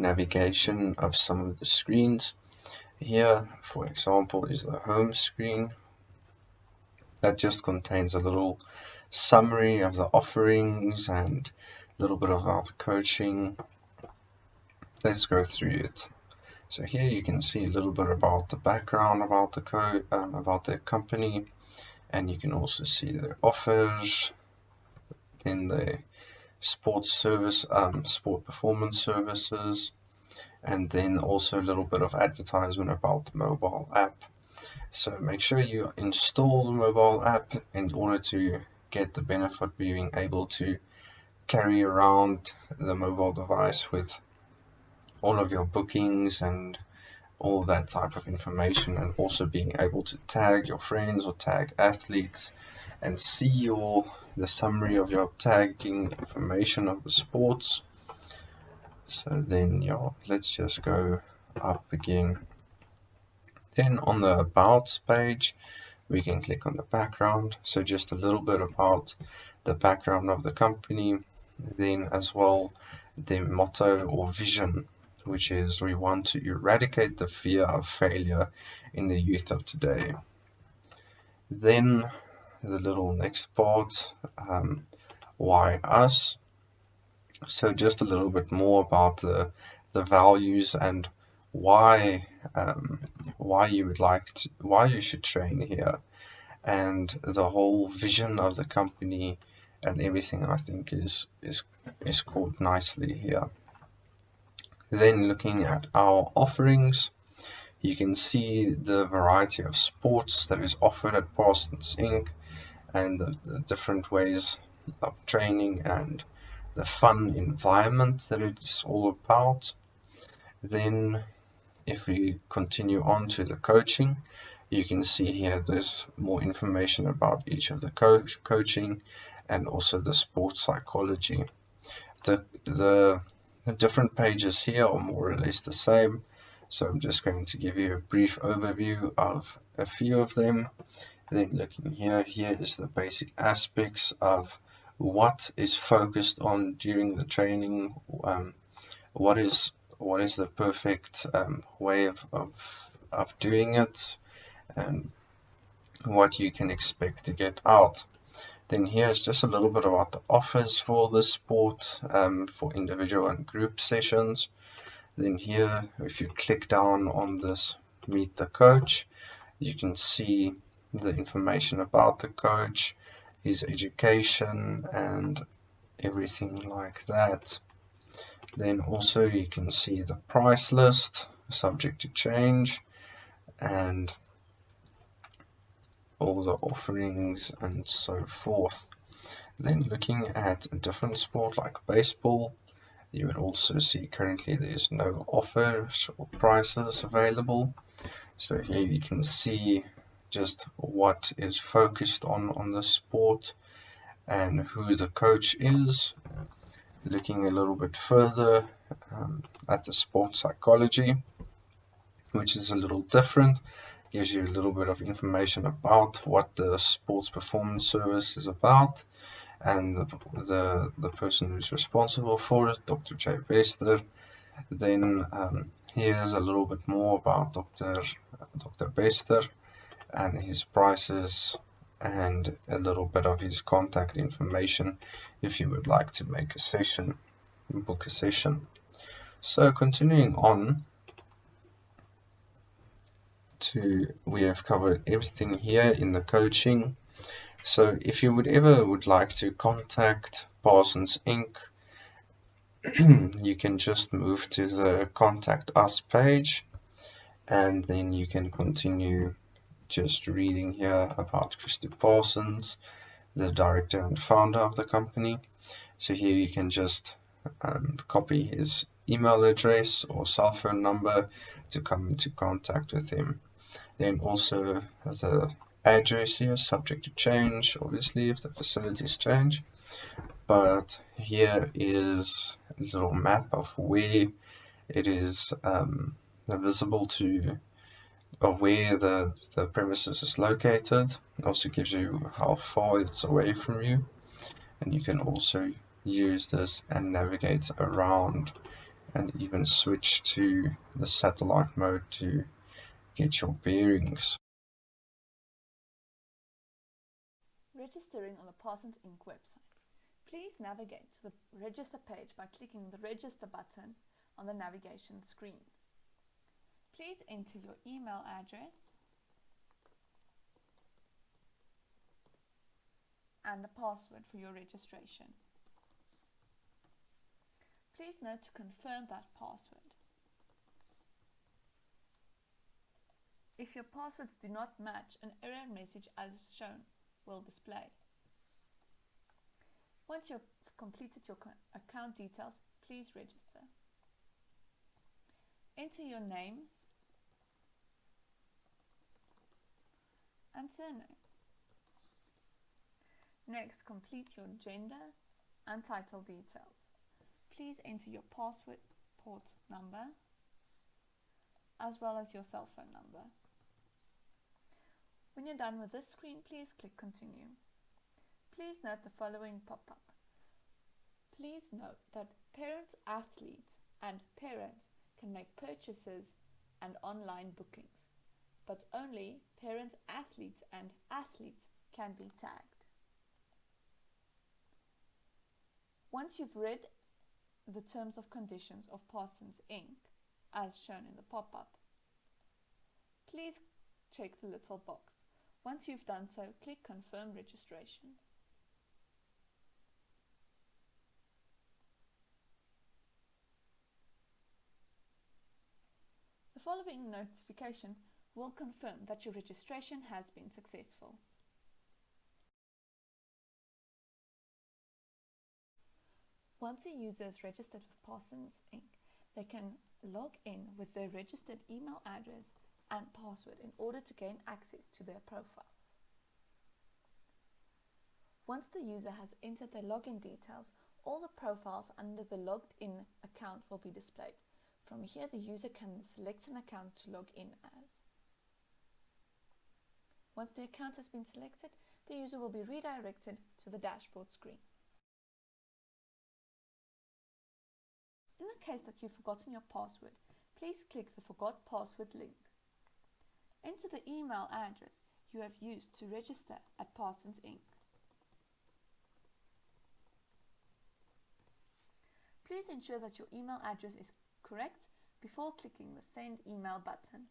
navigation of some of the screens. Here, for example, is the home screen. That just contains a little summary of the offerings and a little bit about the coaching. Let's go through it. So here you can see a little bit about the background about the company, and you can also see their offers, then the sports service, sport performance services, and then also a little bit of advertisement about the mobile app. So make sure you install the mobile app in order to get the benefit of being able to carry around the mobile device with all of your bookings and all that type of information, and also being able to tag your friends or tag athletes and see the summary of your tagging information of the sports. So then let's just go up again. Then on the About page, we can click on the background. So just a little bit about the background of the company, then as well the motto or vision, which is we want to eradicate the fear of failure in the youth of today. Then the little next part, why us? So just a little bit more about the values and why you should train here, and the whole vision of the company and everything, I think is caught nicely here. Then looking at our offerings, you can see the variety of sports that is offered at Parsons Inc. and the different ways of training and the fun environment that it's all about. Then if we continue on to the coaching, you can see here there's more information about each of the coaching and also the sports psychology. The different pages here are more or less the same, so I'm just going to give you a brief overview of a few of them. Then looking here is the basic aspects of what is focused on during the training, what is the perfect way of doing it, and what you can expect to get out. Then here's just a little bit about the offers for the sport, for individual and group sessions. Then here, if you click down on this Meet the Coach, you can see the information about the coach, his education, and everything like that. Then also you can see the price list, subject to change, and all the offerings and so forth. Then looking at a different sport like baseball, you would also see currently there's no offers or prices available. So here you can see just what is focused on the sport and who the coach is. Looking a little bit further at the sports psychology, which is a little different, gives you a little bit of information about what the sports performance service is about, and the person who's responsible for it, Dr. J. Bester. Then here's a little bit more about Dr. Bester and his prices, and a little bit of his contact information if you would like to make a session, book a session. So continuing on we have covered everything here in the coaching. So if you would like to contact Parsons Inc., you can just move to the Contact Us page, and then you can continue just reading here about Christopher Parsons, the director and founder of the company. So here you can just copy his email address or cell phone number to come into contact with him. Then also the address here, subject to change, obviously, if the facilities change. But here is a little map of where it is visible of where the premises is located. It also gives you how far it's away from you, and you can also use this and navigate around and even switch to the satellite mode to get your bearings. Registering on the Parsons Inc. website. Please navigate to the Register page by clicking the Register button on the navigation screen. Please enter your email address and a password for your registration. Please note to confirm that password. If your passwords do not match, an error message as shown will display. Once you've completed your account details, please register. Enter your name and surname. Next, complete your gender and title details. Please enter your passport number as well as your cell phone number. When you're done with this screen, please click Continue. Please note the following pop-up. Please note that parents, athletes and parents can make purchases and online bookings, but only parents, athletes and athletes can be tagged. Once you've read the terms of conditions of Parsons Inc. as shown in the pop-up, please check the little box. Once you've done so, click Confirm Registration. The following notification will confirm that your registration has been successful. Once a user is registered with Parsons Inc., they can log in with their registered email address and password in order to gain access to their profiles. Once the user has entered their login details, all the profiles under the logged in account will be displayed. From here, the user can select an account to log in as. Once the account has been selected, the user will be redirected to the dashboard screen. In the case that you've forgotten your password, please click the Forgot Password link. Enter the email address you have used to register at Parsons Inc. Please ensure that your email address is correct before clicking the Send Email button.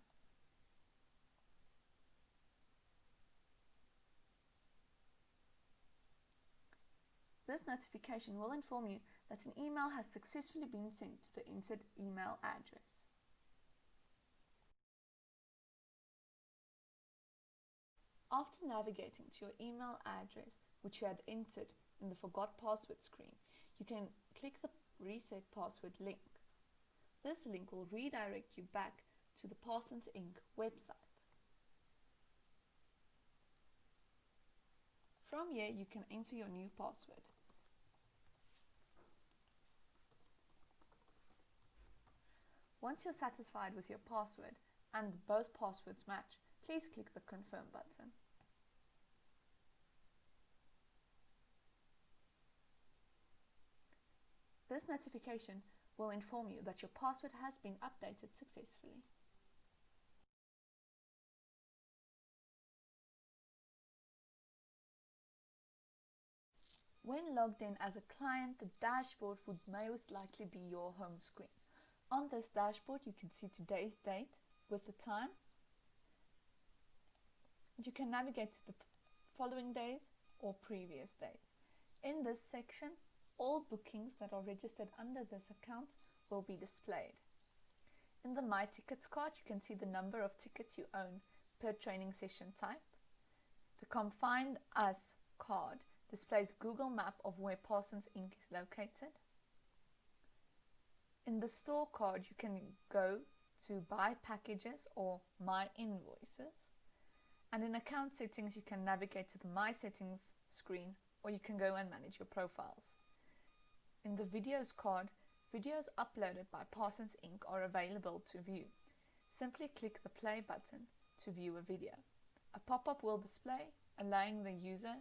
This notification will inform you that an email has successfully been sent to the entered email address. After navigating to your email address, which you had entered in the Forgot Password screen, you can click the Reset Password link. This link will redirect you back to the Parsons Inc. website. From here, you can enter your new password. Once you're satisfied with your password and both passwords match, please click the Confirm button. This notification will inform you that your password has been updated successfully. When logged in as a client, the dashboard would most likely be your home screen. On this dashboard, you can see today's date with the times. You can navigate to the following days or previous days. In this section, all bookings that are registered under this account will be displayed. In the My Tickets card, you can see the number of tickets you own per training session type. The Confined Us card displays Google map of where Parsons Inc. is located. In the store card, you can go to Buy Packages or My Invoices. And in account settings, you can navigate to the My Settings screen, or you can go and manage your profiles. In the Videos card, videos uploaded by Parsons Inc. are available to view. Simply click the Play button to view a video. A pop-up will display, allowing the user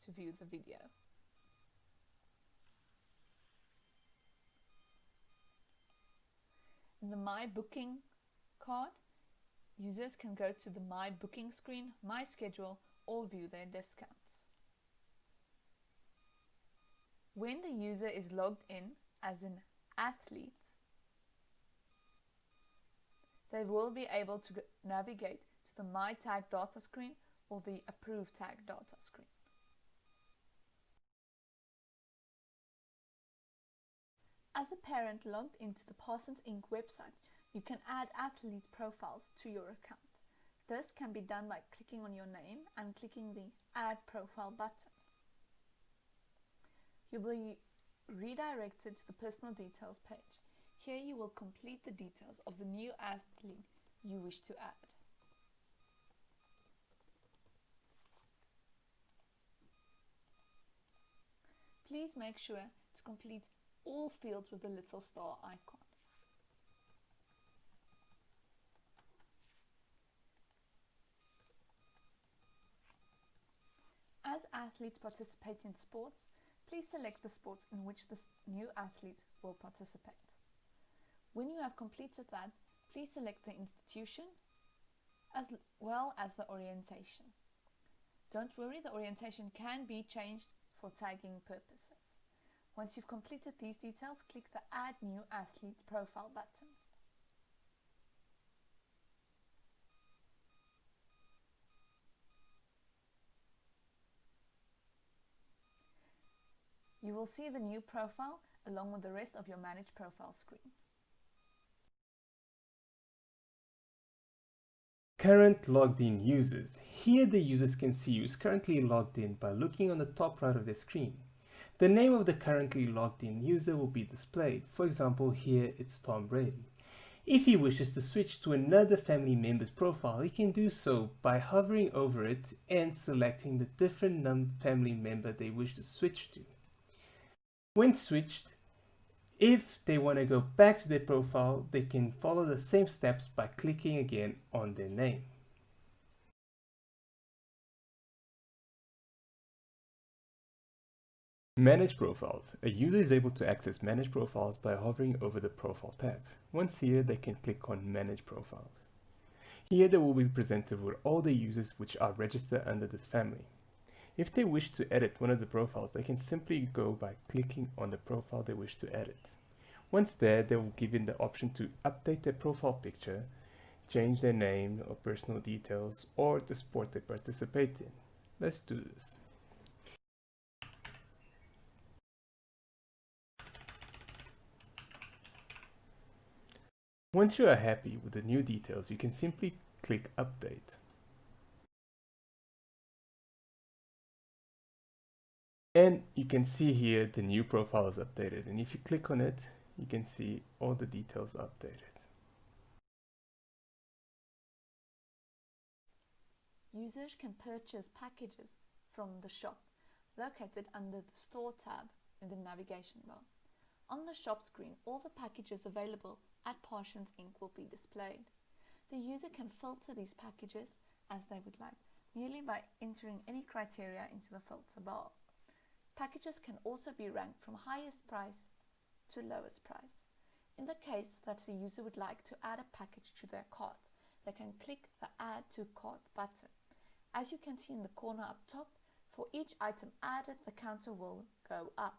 to view the video. In the My Booking card, users can go to the My Booking screen, My Schedule, or view their discounts. When the user is logged in as an athlete, they will be able to navigate to the My Tag data screen or the Approve Tag data screen. As a parent logged into the Parsons Inc website, you can add athlete profiles to your account. This can be done by clicking on your name and clicking the Add Profile button. You will be redirected to the Personal Details page. Here you will complete the details of the new athlete you wish to add. Please make sure to complete all fields with the little star icon. As athletes participate in sports, please select the sports in which the new athlete will participate. When you have completed that, please select the institution as well as the orientation. Don't worry, the orientation can be changed for tagging purposes. Once you've completed these details, click the Add New Athlete Profile button. You will see the new profile along with the rest of your Manage Profile screen. Current logged in users. Here the users can see who is currently logged in by looking on the top right of their screen. The name of the currently logged in user will be displayed. For example, here it's Tom Brady. If he wishes to switch to another family member's profile, he can do so by hovering over it and selecting the different family member they wish to switch to. When switched, if they want to go back to their profile, they can follow the same steps by clicking again on their name. Manage Profiles. A user is able to access Manage Profiles by hovering over the Profile tab. Once here, they can click on Manage Profiles. Here they will be presented with all the users which are registered under this family. If they wish to edit one of the profiles, they can simply go by clicking on the profile they wish to edit. Once there, they will be given the option to update their profile picture, change their name or personal details, or the sport they participate in. Let's do this. Once you are happy with the new details, you can simply click Update. And you can see here the new profile is updated, and if you click on it, you can see all the details updated. Users can purchase packages from the shop, located under the Store tab in the navigation bar. On the shop screen, all the packages available at Parsons Inc will be displayed. The user can filter these packages as they would like, merely by entering any criteria into the filter bar. Packages can also be ranked from highest price to lowest price. In the case that the user would like to add a package to their cart, they can click the Add to Cart button. As you can see in the corner up top, for each item added, the counter will go up.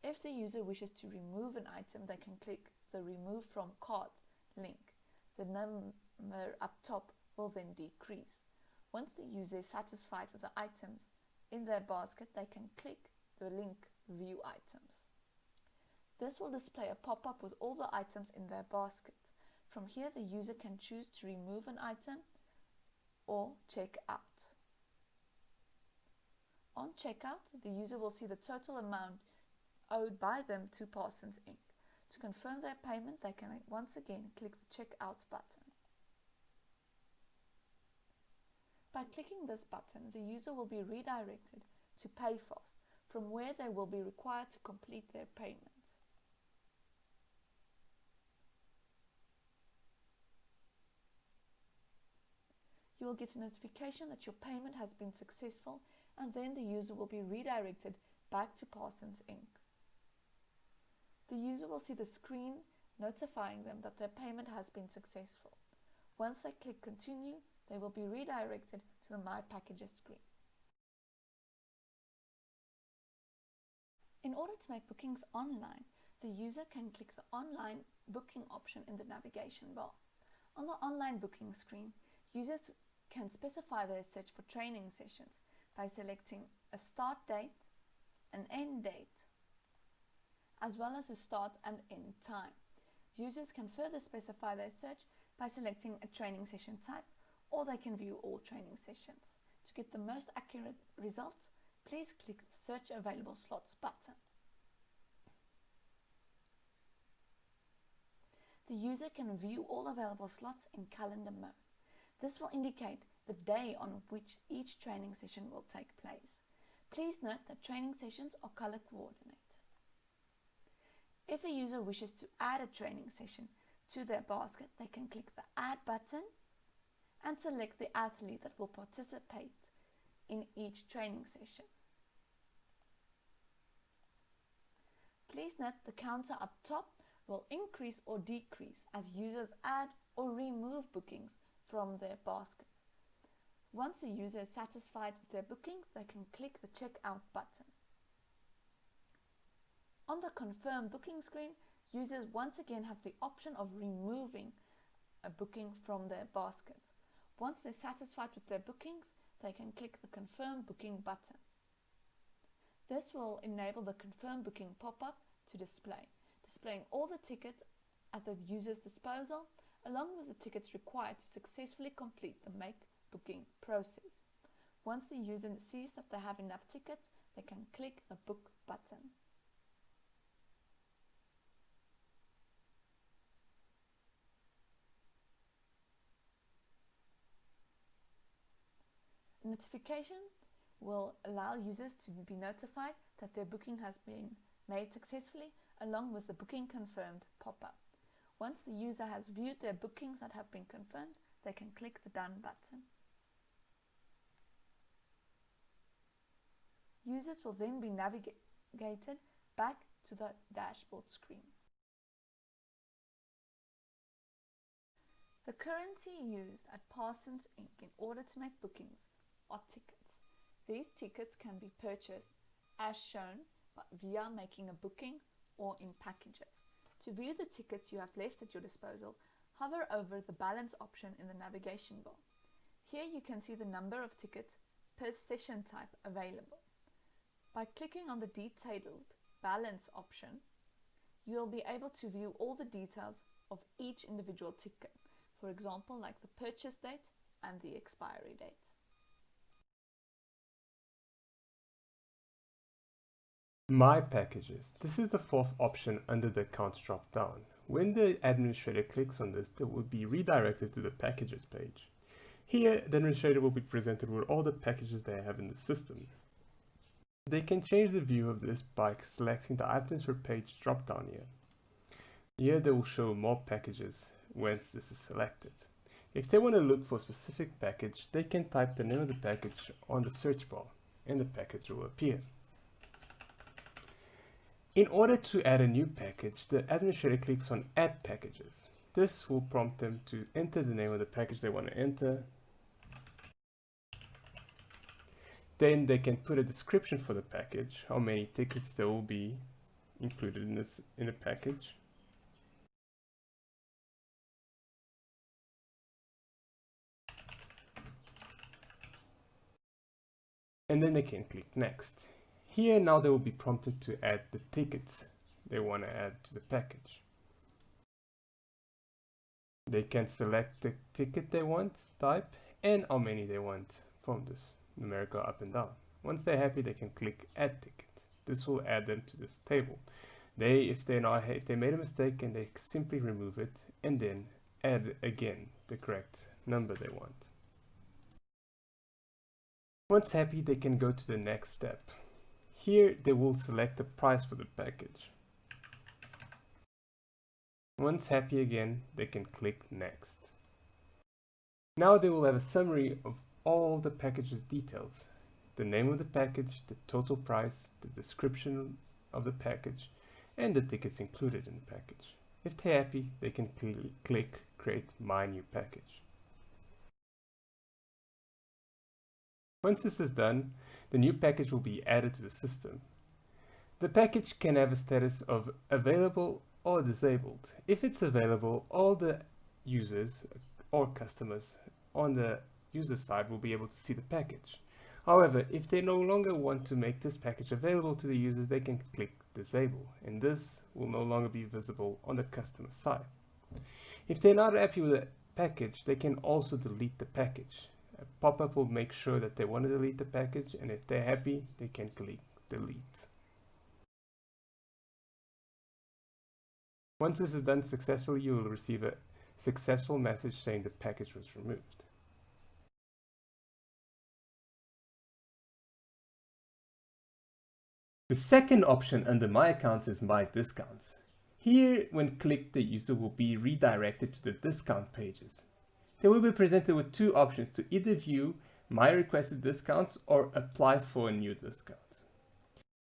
If the user wishes to remove an item, they can click the Remove from Cart link. The number up top will then decrease. Once the user is satisfied with the items in their basket, they can click the link View Items. This will display a pop-up with all the items in their basket. From here, the user can choose to remove an item or check out. On checkout, the user will see the total amount owed by them to Parsons Inc. To confirm their payment, they can once again click the Checkout button. By clicking this button, the user will be redirected to PayFast, from where they will be required to complete their payment. You will get a notification that your payment has been successful, and then the user will be redirected back to Parsons Inc. The user will see the screen notifying them that their payment has been successful. Once they click Continue, they will be redirected to the My Packages screen. In order to make bookings online, the user can click the Online Booking option in the navigation bar. On the Online Booking screen, users can specify their search for training sessions by selecting a start date, an end date, as well as a start and end time. Users can further specify their search by selecting a training session type, or they can view all training sessions. To get the most accurate results, please click the Search Available Slots button. The user can view all available slots in calendar mode. This will indicate the day on which each training session will take place. Please note that training sessions are color coordinated. If a user wishes to add a training session to their basket, they can click the Add button and select the athlete that will participate in each training session. Please note the counter up top will increase or decrease as users add or remove bookings from their basket. Once the user is satisfied with their bookings, they can click the Checkout button. On the Confirm Booking screen, users once again have the option of removing a booking from their basket. Once they're satisfied with their bookings, they can click the Confirm Booking button. This will enable the Confirm Booking pop-up to display, displaying all the tickets at the user's disposal, along with the tickets required to successfully complete the Make Booking process. Once the user sees that they have enough tickets, they can click the Book button. A notification will allow users to be notified that their booking has been made successfully, along with the Booking Confirmed pop-up. Once the user has viewed their bookings that have been confirmed, they can click the Done button. Users will then be navigated back to the dashboard screen. The currency used at Parsons Inc. in order to make bookings are tickets. These tickets can be purchased as shown via making a booking or in packages. To view the tickets you have left at your disposal, hover over the Balance option in the navigation bar. Here you can see the number of tickets per session type available. By clicking on the Detailed Balance option, you will be able to view all the details of each individual ticket, for example, like the purchase date and the expiry date. My Packages. This is the fourth option under the Accounts drop-down. When the administrator clicks on this, they will be redirected to the Packages page. Here, the administrator will be presented with all the packages they have in the system. They can change the view of this by selecting the Items per Page drop-down here. Here they will show more packages once this is selected. If they want to look for a specific package, they can type the name of the package on the search bar and the package will appear. In order to add a new package, the administrator clicks on Add Packages. This will prompt them to enter the name of the package they want to enter. Then they can put a description for the package, how many tickets there will be included in the package. And then they can click Next. Here now they will be prompted to add the tickets they want to add to the package. They can select the ticket they want, type, and how many they want from this numerical up and down. Once they're happy, they can click Add Ticket. This will add them to this table. If they made a mistake, and they simply remove it and then add again the correct number they want. Once happy, they can go to the next step. Here they will select the price for the package. Once happy again, they can click Next. Now they will have a summary of all the package's details. The name of the package, the total price, the description of the package, and the tickets included in the package. If they're happy, they can click Create My New Package. Once this is done, the new package will be added to the system. The package can have a status of available or disabled. If it's available, all the users or customers on the user side will be able to see the package. However, if they no longer want to make this package available to the users, they can click Disable, and this will no longer be visible on the customer side. If they're not happy with the package, they can also delete the package. A pop-up will make sure that they want to delete the package, and if they're happy, they can click Delete. Once this is done successfully, you will receive a successful message saying the package was removed. The second option under My Accounts is My Discounts. Here, when clicked, the user will be redirected to the discount pages. They will be presented with two options to either view My Requested Discounts or apply for a new discount.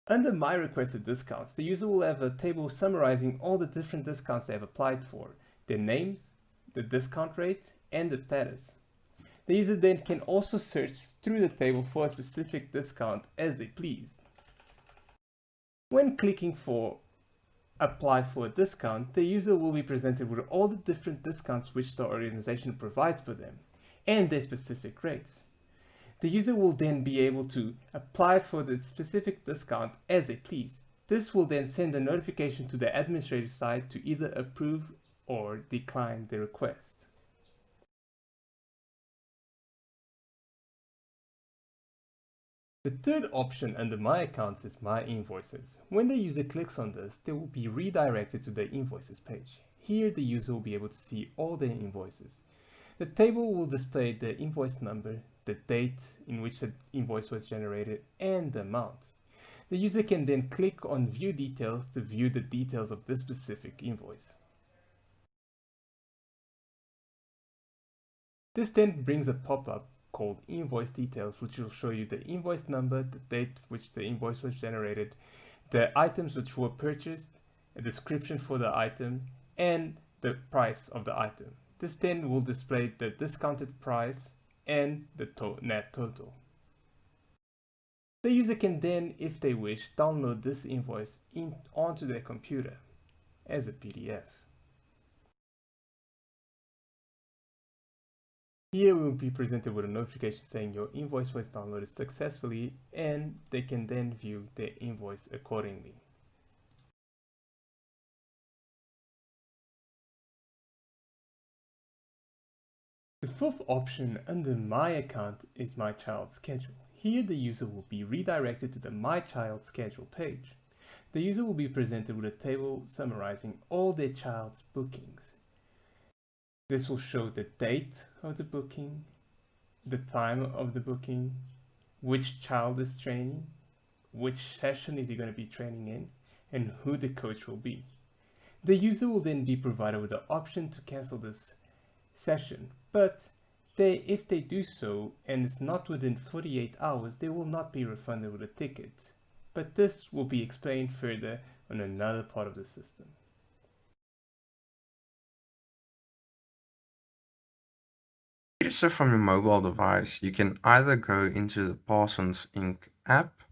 Under My Requested Discounts, the user will have a table summarizing all the different discounts they have applied for, their names, the discount rate, and the status. The user then can also search through the table for a specific discount as they please. When clicking for Apply for a discount, the user will be presented with all the different discounts which the organization provides for them, and their specific rates. The user will then be able to apply for the specific discount as they please. This will then send a notification to the administrative side to either approve or decline the request. The third option under My Accounts is My Invoices. When the user clicks on this, they will be redirected to the Invoices page. Here, the user will be able to see all their invoices. The table will display the invoice number, the date in which the invoice was generated, and the amount. The user can then click on View Details to view the details of this specific invoice. This then brings a pop-up called Invoice Details, which will show you the invoice number, the date which the invoice was generated, the items which were purchased, a description for the item, and the price of the item. This then will display the discounted price and the net total. The user can then, if they wish, download this invoice onto their computer as a PDF. Here we will be presented with a notification saying your invoice was downloaded successfully, and they can then view their invoice accordingly. The fourth option under My Account is My Child Schedule. Here the user will be redirected to the My Child Schedule page. The user will be presented with a table summarizing all their child's bookings. This will show the date of the booking, the time of the booking, which child is training, which session is he going to be training in, and who the coach will be. The user will then be provided with the option to cancel this session, but if they do so and it's not within 48 hours, they will not be refunded with a ticket. But this will be explained further on another part of the system. So from your mobile device, you can either go into the Parsons Inc. app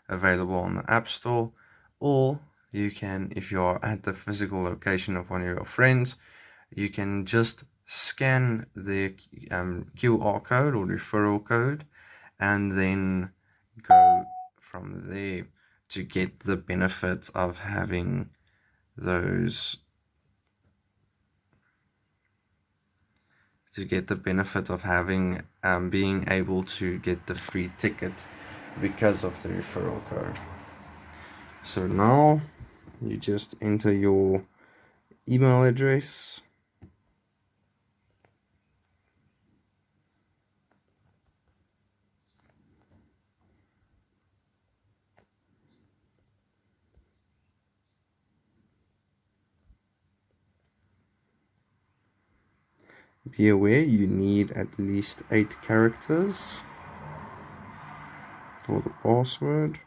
available on the App Store, or you can, if you're at the physical location of one of your friends, you can just scan the QR code or referral code and then go from there to get the benefit of having those being able to get the free ticket because of the referral code. So now you just enter your email address, be aware you need at least 8 characters for the password.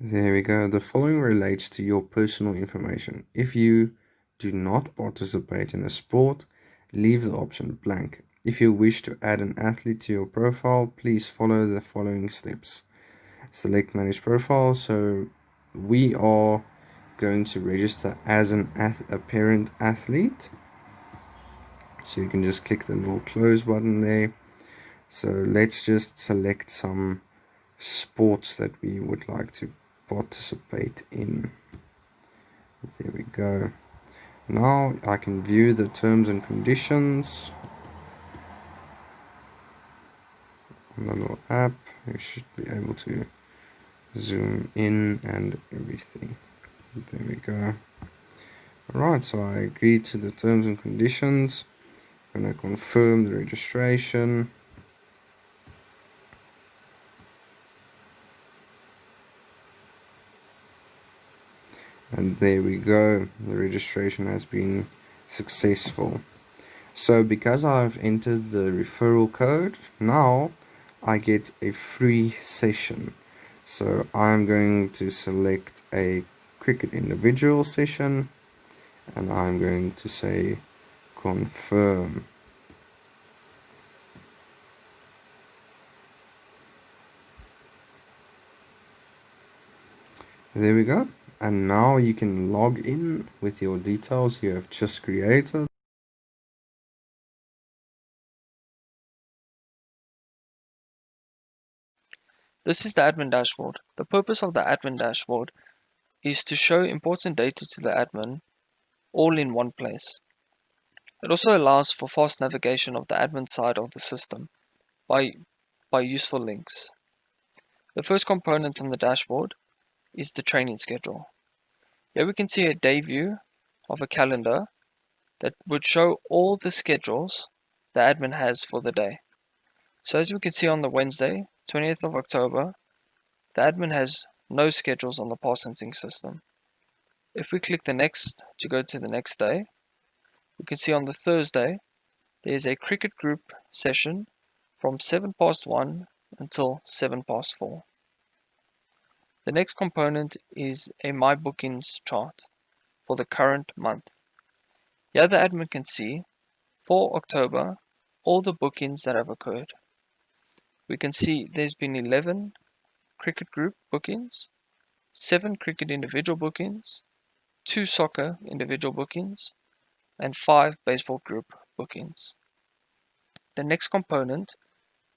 There we go. The following relates to your personal information. If you do not participate in a sport, leave the option blank. If you wish to add an athlete to your profile, please follow the following steps. Select Manage Profile. So we are going to register as a parent athlete. So you can just click the little close button there. So let's just select some sports that we would like to participate in. There we go. Now I can view the terms and conditions on the little app. You should be able to zoom in and everything. There we go. Alright, so I agree to the terms and conditions. I'm going to confirm the registration. And there we go. The registration has been successful. So because I've entered the referral code, now I get a free session. So I'm going to select a Crick-IT individual session and I'm going to say confirm. There we go. And now you can log in with your details you have just created. This is the admin dashboard. The purpose of the admin dashboard is to show important data to the admin all in one place. It also allows for fast navigation of the admin side of the system by useful links. The first component on the dashboard is the training schedule. Here we can see a day view of a calendar that would show all the schedules the admin has for the day. So as we can see on the Wednesday, 20th of October, the admin has no schedules on the Parsons Inc system. If we click the next to go to the next day, we can see on the Thursday, there is a Crick-IT group session from 1:07 until 4:07. The next component is a My Bookings chart for the current month. Here the admin can see for October all the bookings that have occurred. We can see there's been 11 Crick-IT group bookings, 7 Crick-IT individual bookings, 2 soccer individual bookings, and 5 baseball group bookings. The next component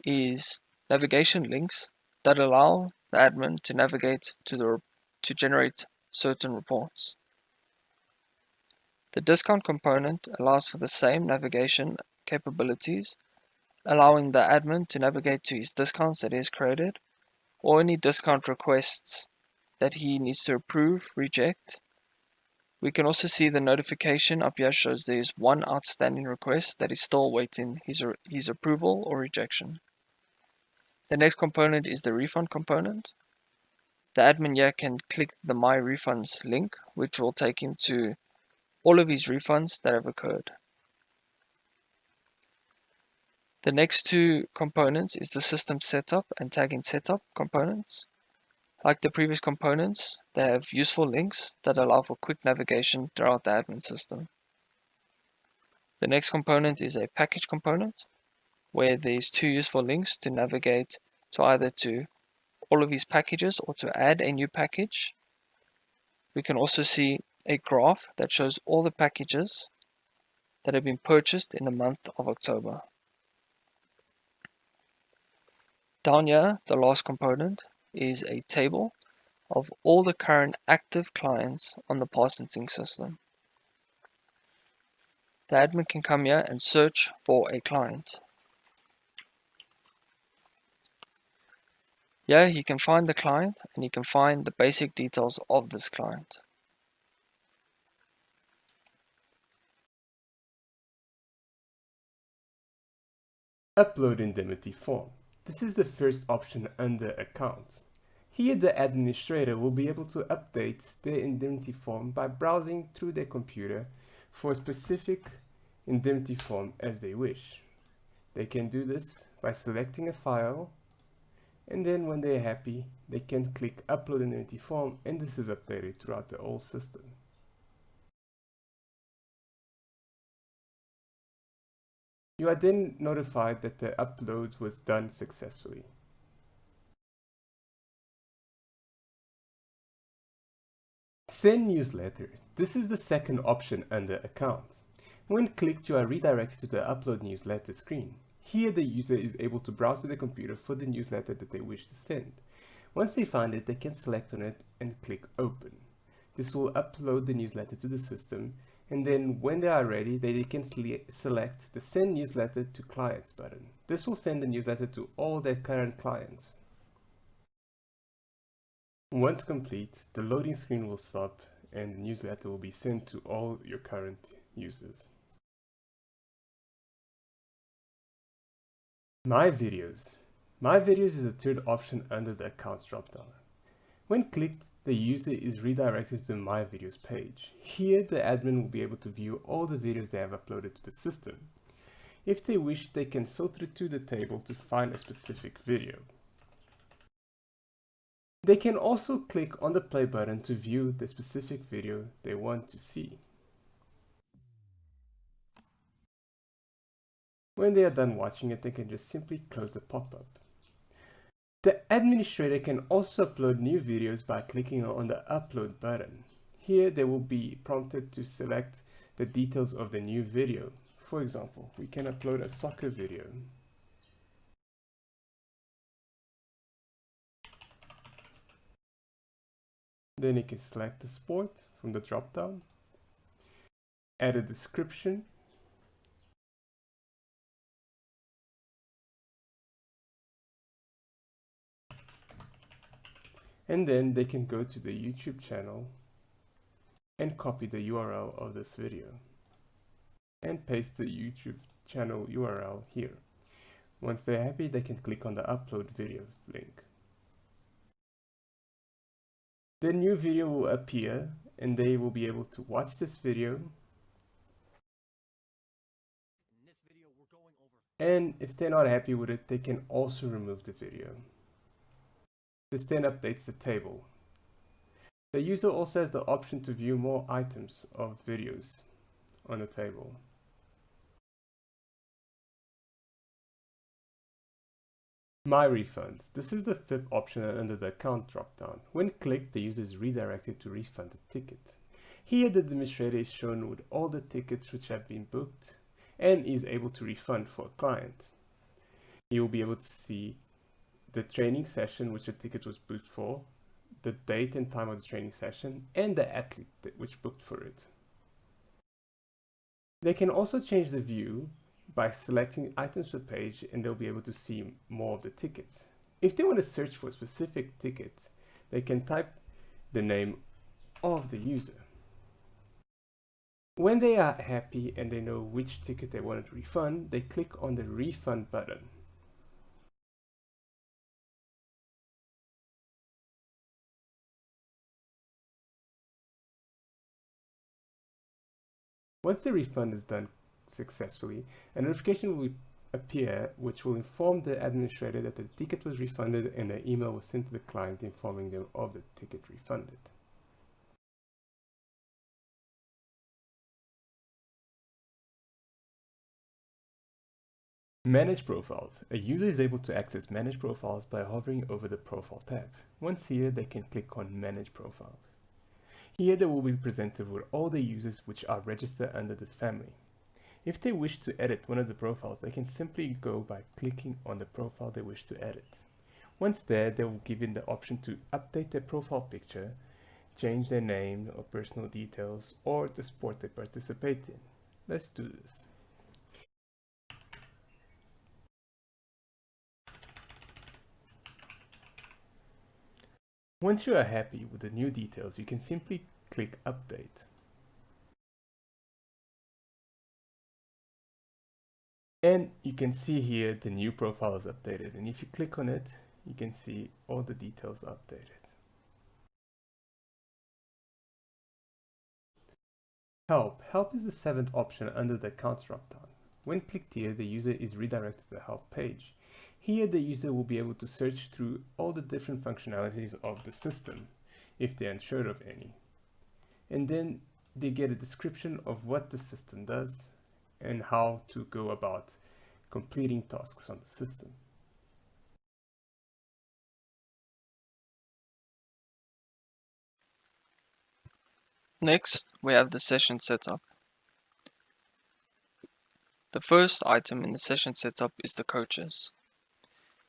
is navigation links that allow the admin to navigate to generate certain reports. The discount component allows for the same navigation capabilities, allowing the admin to navigate to his discounts that he has created, or any discount requests that he needs to approve, reject. We can also see the notification up here shows there is one outstanding request that is still waiting his approval or rejection. The next component is the refund component. The admin here can click the My Refunds link, which will take him to all of his refunds that have occurred. The next two components is the system setup and tagging setup components. Like the previous components, they have useful links that allow for quick navigation throughout the admin system. The next component is a package component, where there's 2 useful links to navigate to either to all of these packages or to add a new package. We can also see a graph that shows all the packages that have been purchased in the month of October. Down here, the last component is a table of all the current active clients on the Parsons Inc system. The admin can come here and search for a client. Here he can find the client and he can find the basic details of this client. Upload indemnity form. This is the first option under Accounts. Here the administrator will be able to update their indemnity form by browsing through their computer for a specific indemnity form as they wish. They can do this by selecting a file And then when they're happy, they can click upload an empty form, and this is updated throughout the whole system. You are then notified that the upload was done successfully. Send newsletter. This is the second option under Accounts. When clicked, you are redirected to the Upload Newsletter screen. Here, the user is able to browse to the computer for the newsletter that they wish to send. Once they find it, they can select on it and click Open. This will upload the newsletter to the system, and then when they are ready, they can select the Send Newsletter to Clients button. This will send the newsletter to all their current clients. Once complete, the loading screen will stop and the newsletter will be sent to all your current users. My Videos. My Videos is the third option under the Accounts dropdown. When clicked, the user is redirected to the My Videos page. Here, the admin will be able to view all the videos they have uploaded to the system. If they wish, they can filter to the table to find a specific video. They can also click on the play button to view the specific video they want to see. When they are done watching it, they can just simply close the pop-up. The administrator can also upload new videos by clicking on the Upload button. Here they will be prompted to select the details of the new video. For example, we can upload a soccer video. Then you can select the sport from the drop-down, add a description, and then they can go to the YouTube channel and copy the URL of this video and paste the YouTube channel URL here. Once they're happy, they can click on the Upload Video link. The new video will appear and they will be able to watch this video. And if they're not happy with it, they can also remove the video. This then updates the table. The user also has the option to view more items of videos on the table. My Refunds. This is the fifth option under the Account dropdown. When clicked, the user is redirected to refund the ticket. Here, the administrator is shown with all the tickets which have been booked and is able to refund for a client. He will be able to see the training session which the ticket was booked for, the date and time of the training session, and the athlete which booked for it. They can also change the view by selecting items per page, and they'll be able to see more of the tickets. If they want to search for a specific ticket, they can type the name of the user. When they are happy and they know which ticket they want to refund, they click on the Refund button. Once the refund is done successfully, a notification will appear which will inform the administrator that the ticket was refunded, and an email was sent to the client informing them of the ticket refunded. Manage Profiles. A user is able to access Manage Profiles by hovering over the Profile tab. Once here, they can click on Manage Profiles. Here they will be presented with all the users which are registered under this family. If they wish to edit one of the profiles, they can simply go by clicking on the profile they wish to edit. Once there, they will be given the option to update their profile picture, change their name or personal details, or the sport they participate in. Let's do this. Once you are happy with the new details, you can simply click Update. And you can see here the new profile is updated, and if you click on it, you can see all the details updated. Help. Help is the seventh option under the Accounts dropdown. When clicked here, the user is redirected to the Help page. Here the user will be able to search through all the different functionalities of the system, if they're unsure of any. And then they get a description of what the system does and how to go about completing tasks on the system. Next, we have the session setup. The first item in the session setup is the coaches.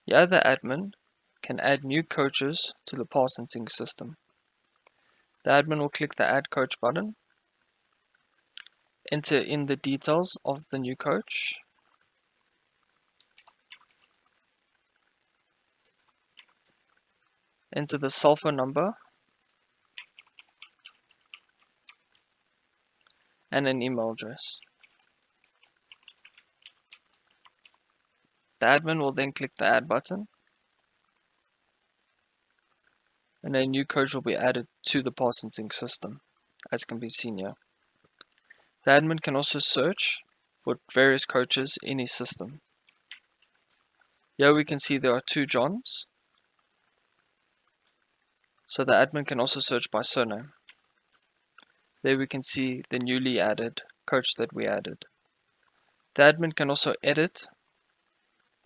Here the admin can add new coaches to the Parsons Inc system. The admin will click the Add Coach button, enter in the details of the new coach, enter the cell phone number and an email address. The admin will then click the Add button, and a new coach will be added to the Parsons Inc system, as can be seen here. The admin can also search for various coaches in his system. Here we can see there are 2 Johns, so the admin can also search by surname. There we can see the newly added coach that we added. The admin can also edit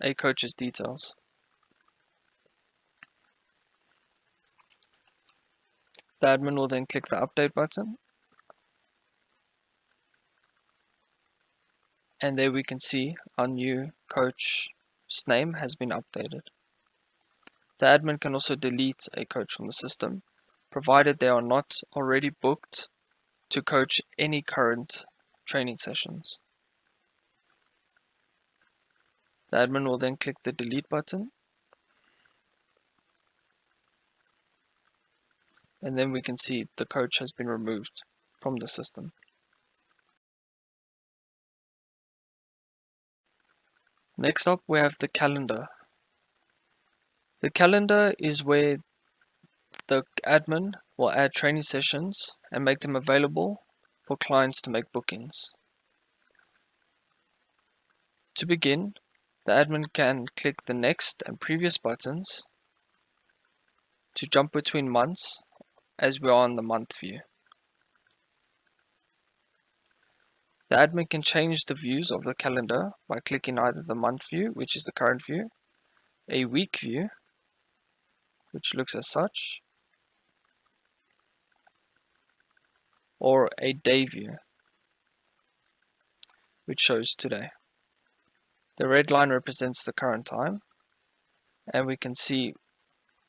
a coach's details. The admin will then click the update button, and there we can see our new coach's name has been updated. The admin can also delete a coach from the system, provided they are not already booked to coach any current training sessions. The admin will then click the delete button, and then we can see the coach has been removed from the system. Next up, we have the calendar. The calendar is where the admin will add training sessions and make them available for clients to make bookings. To begin, the admin can click the next and previous buttons to jump between months as we are on the month view. The admin can change the views of the calendar by clicking either the month view, which is the current view, a week view, which looks as such, or a day view, which shows today. The red line represents the current time, and we can see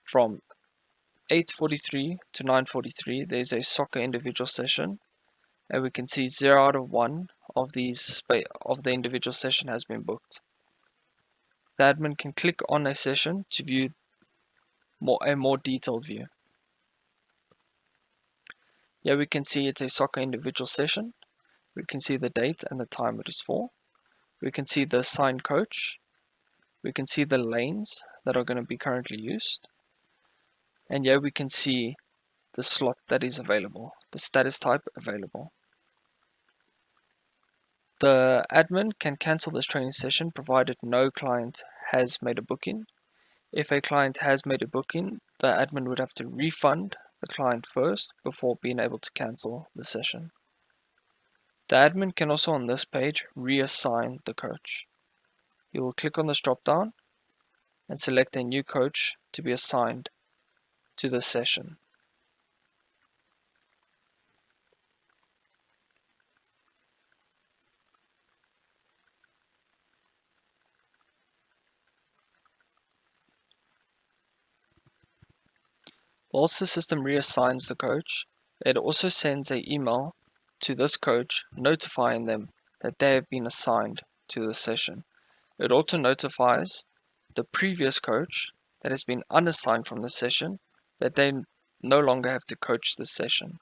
from 8:43 to 9:43 there's a soccer individual session, and we can see 0 out of 1 of these of the individual session has been booked. The admin can click on a session to view a more detailed view. Here we can see it's a soccer individual session. We can see the date and the time it is for. We can see the assigned coach. We can see the lanes that are going to be currently used. And here we can see the slot that is available, the status type available. The admin can cancel this training session provided no client has made a booking. If a client has made a booking, the admin would have to refund the client first before being able to cancel the session. The admin can also on this page reassign the coach. He will click on this drop down and select a new coach to be assigned to the session. Whilst the system reassigns the coach, it also sends an email to this coach notifying them that they have been assigned to the session. It also notifies the previous coach that has been unassigned from the session that they no longer have to coach the session.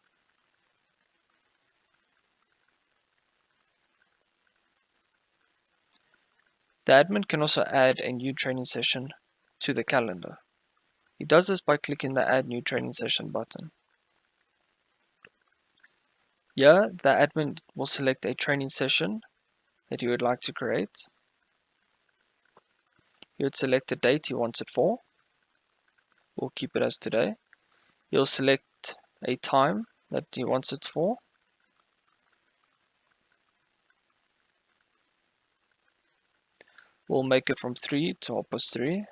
The admin can also add a new training session to the calendar. He does this by clicking the Add New Training Session button. Here, the admin will select a training session that he would like to create. He would select the date he wants it for. We'll keep it as today. He'll select a time that he wants it for. We'll make it from 3 to 3.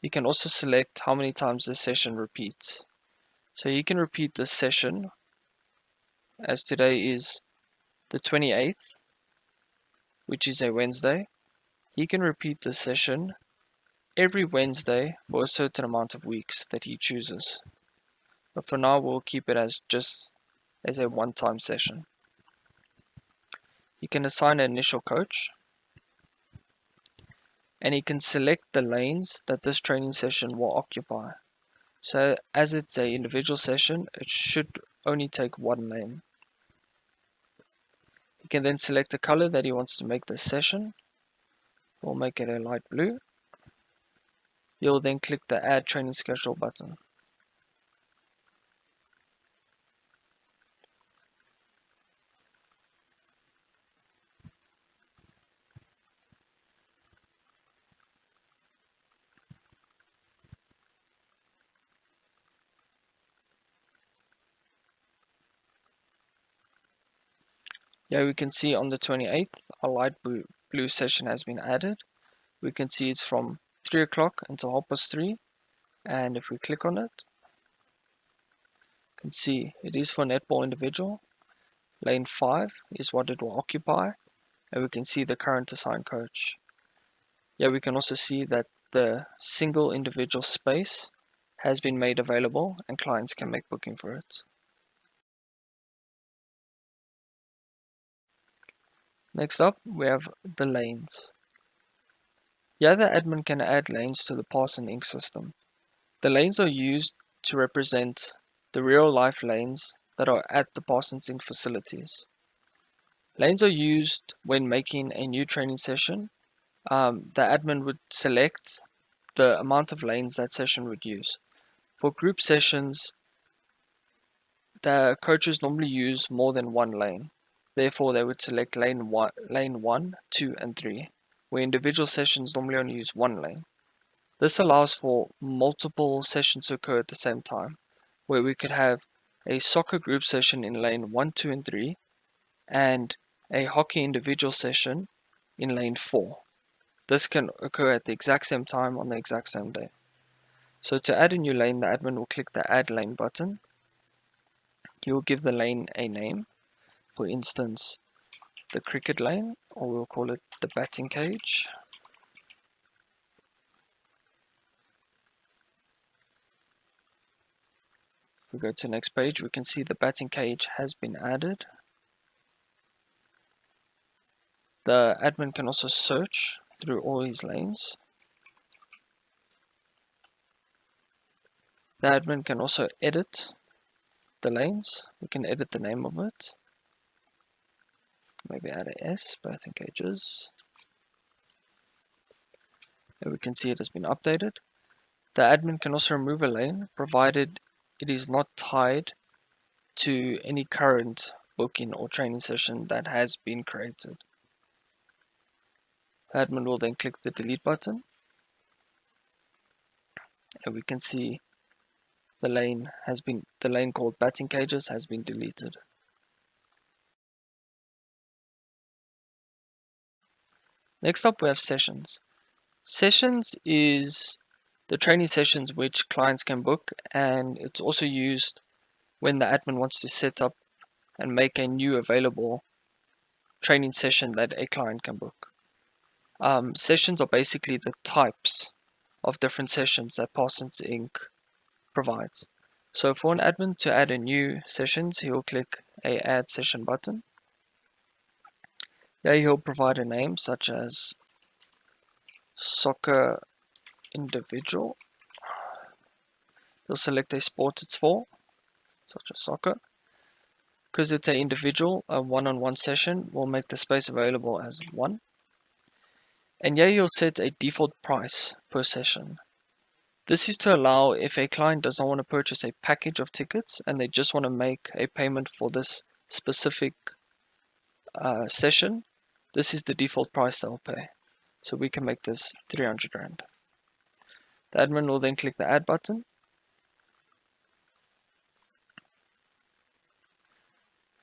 You can also select how many times the session repeats. So you can repeat this session, as today is the 28th, which is a Wednesday. He can repeat this session every Wednesday for a certain amount of weeks that he chooses. But for now, we'll keep it as just as a one-time session. You can assign an initial coach, and he can select the lanes that this training session will occupy. So as it's an individual session, it should only take one lane. He can then select the color that he wants to make this session. We'll make it a light blue. You'll then click the Add Training Schedule button. Here we can see on the 28th, a light blue session has been added. We can see it's from 3 o'clock until 3:30, and if we click on it, you can see it is for netball individual. Lane 5 is what it will occupy, and we can see the current assigned coach. Here we can also see that the single individual space has been made available and clients can make booking for it. Next up, we have the lanes. Here the admin can add lanes to the Parsons Inc system. The lanes are used to represent the real-life lanes that are at the Parsons Inc facilities. Lanes are used when making a new training session. The admin would select the amount of lanes that session would use. For group sessions, the coaches normally use more than one lane. Therefore, they would select lane 1, 2, and 3, where individual sessions normally only use one lane. This allows for multiple sessions to occur at the same time, where we could have a soccer group session in lane 1, 2, and 3, and a hockey individual session in lane 4. This can occur at the exact same time on the exact same day. So to add a new lane, the admin will click the Add Lane button. He will give the lane a name, for instance, the cricket lane, or we'll call it the batting cage. If we go to the next page, we can see the batting cage has been added. The admin can also search through all these lanes. The admin can also edit the lanes. We can edit the name of it. Maybe add a S, batting cages. And we can see it has been updated. The admin can also remove a lane, provided it is not tied to any current booking or training session that has been created. The admin will then click the delete button, and we can see the lane called batting cages has been deleted. Next up, we have sessions. Sessions is the training sessions which clients can book, and it's also used when the admin wants to set up and make a new available training session that a client can book. Sessions are basically the types of different sessions that Parsons Inc provides. So for an admin to add a new sessions, he will click a Add Session button. There he'll provide a name such as Soccer Individual. He'll select a sport it's for, such as soccer. Because it's an individual, a one-on-one session will make the space available as 1. And here you'll set a default price per session. This is to allow if a client doesn't want to purchase a package of tickets and they just want to make a payment for this specific session, This is the default price they'll pay. So we can make this 300 Rand. The admin will then click the add button.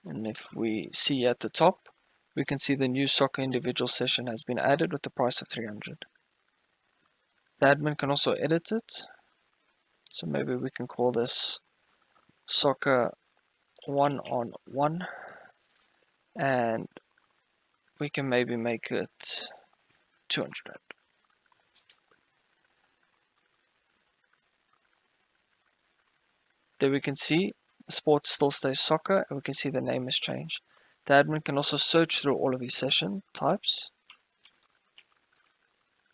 And if we see at the top, we can see the new soccer individual session has been added with the price of 300. The admin can also edit it. So maybe we can call this soccer 1-on-1, and we can maybe make it 200 Rand. There we can see the sport still stays soccer, and we can see the name has changed. The admin can also search through all of these session types.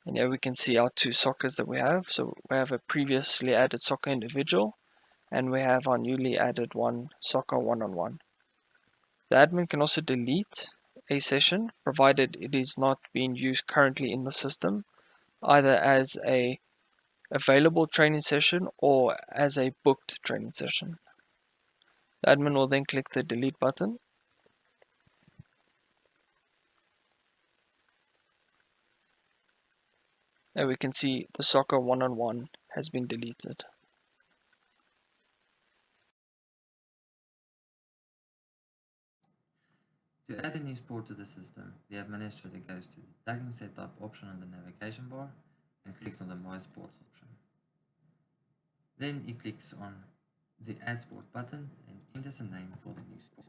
And here we can see our two soccers that we have. So we have a previously added soccer individual, and we have our newly added one soccer 1-on-1. The admin can also delete a session, provided it is not being used currently in the system, either as a available training session or as a booked training session. The admin will then click the delete button. And we can see the soccer 1-on-1 has been deleted. To add a new sport to the system, the administrator goes to the tagging setup option on the navigation bar and clicks on the My Sports option. Then he clicks on the Add Sport button and enters a name for the new sport.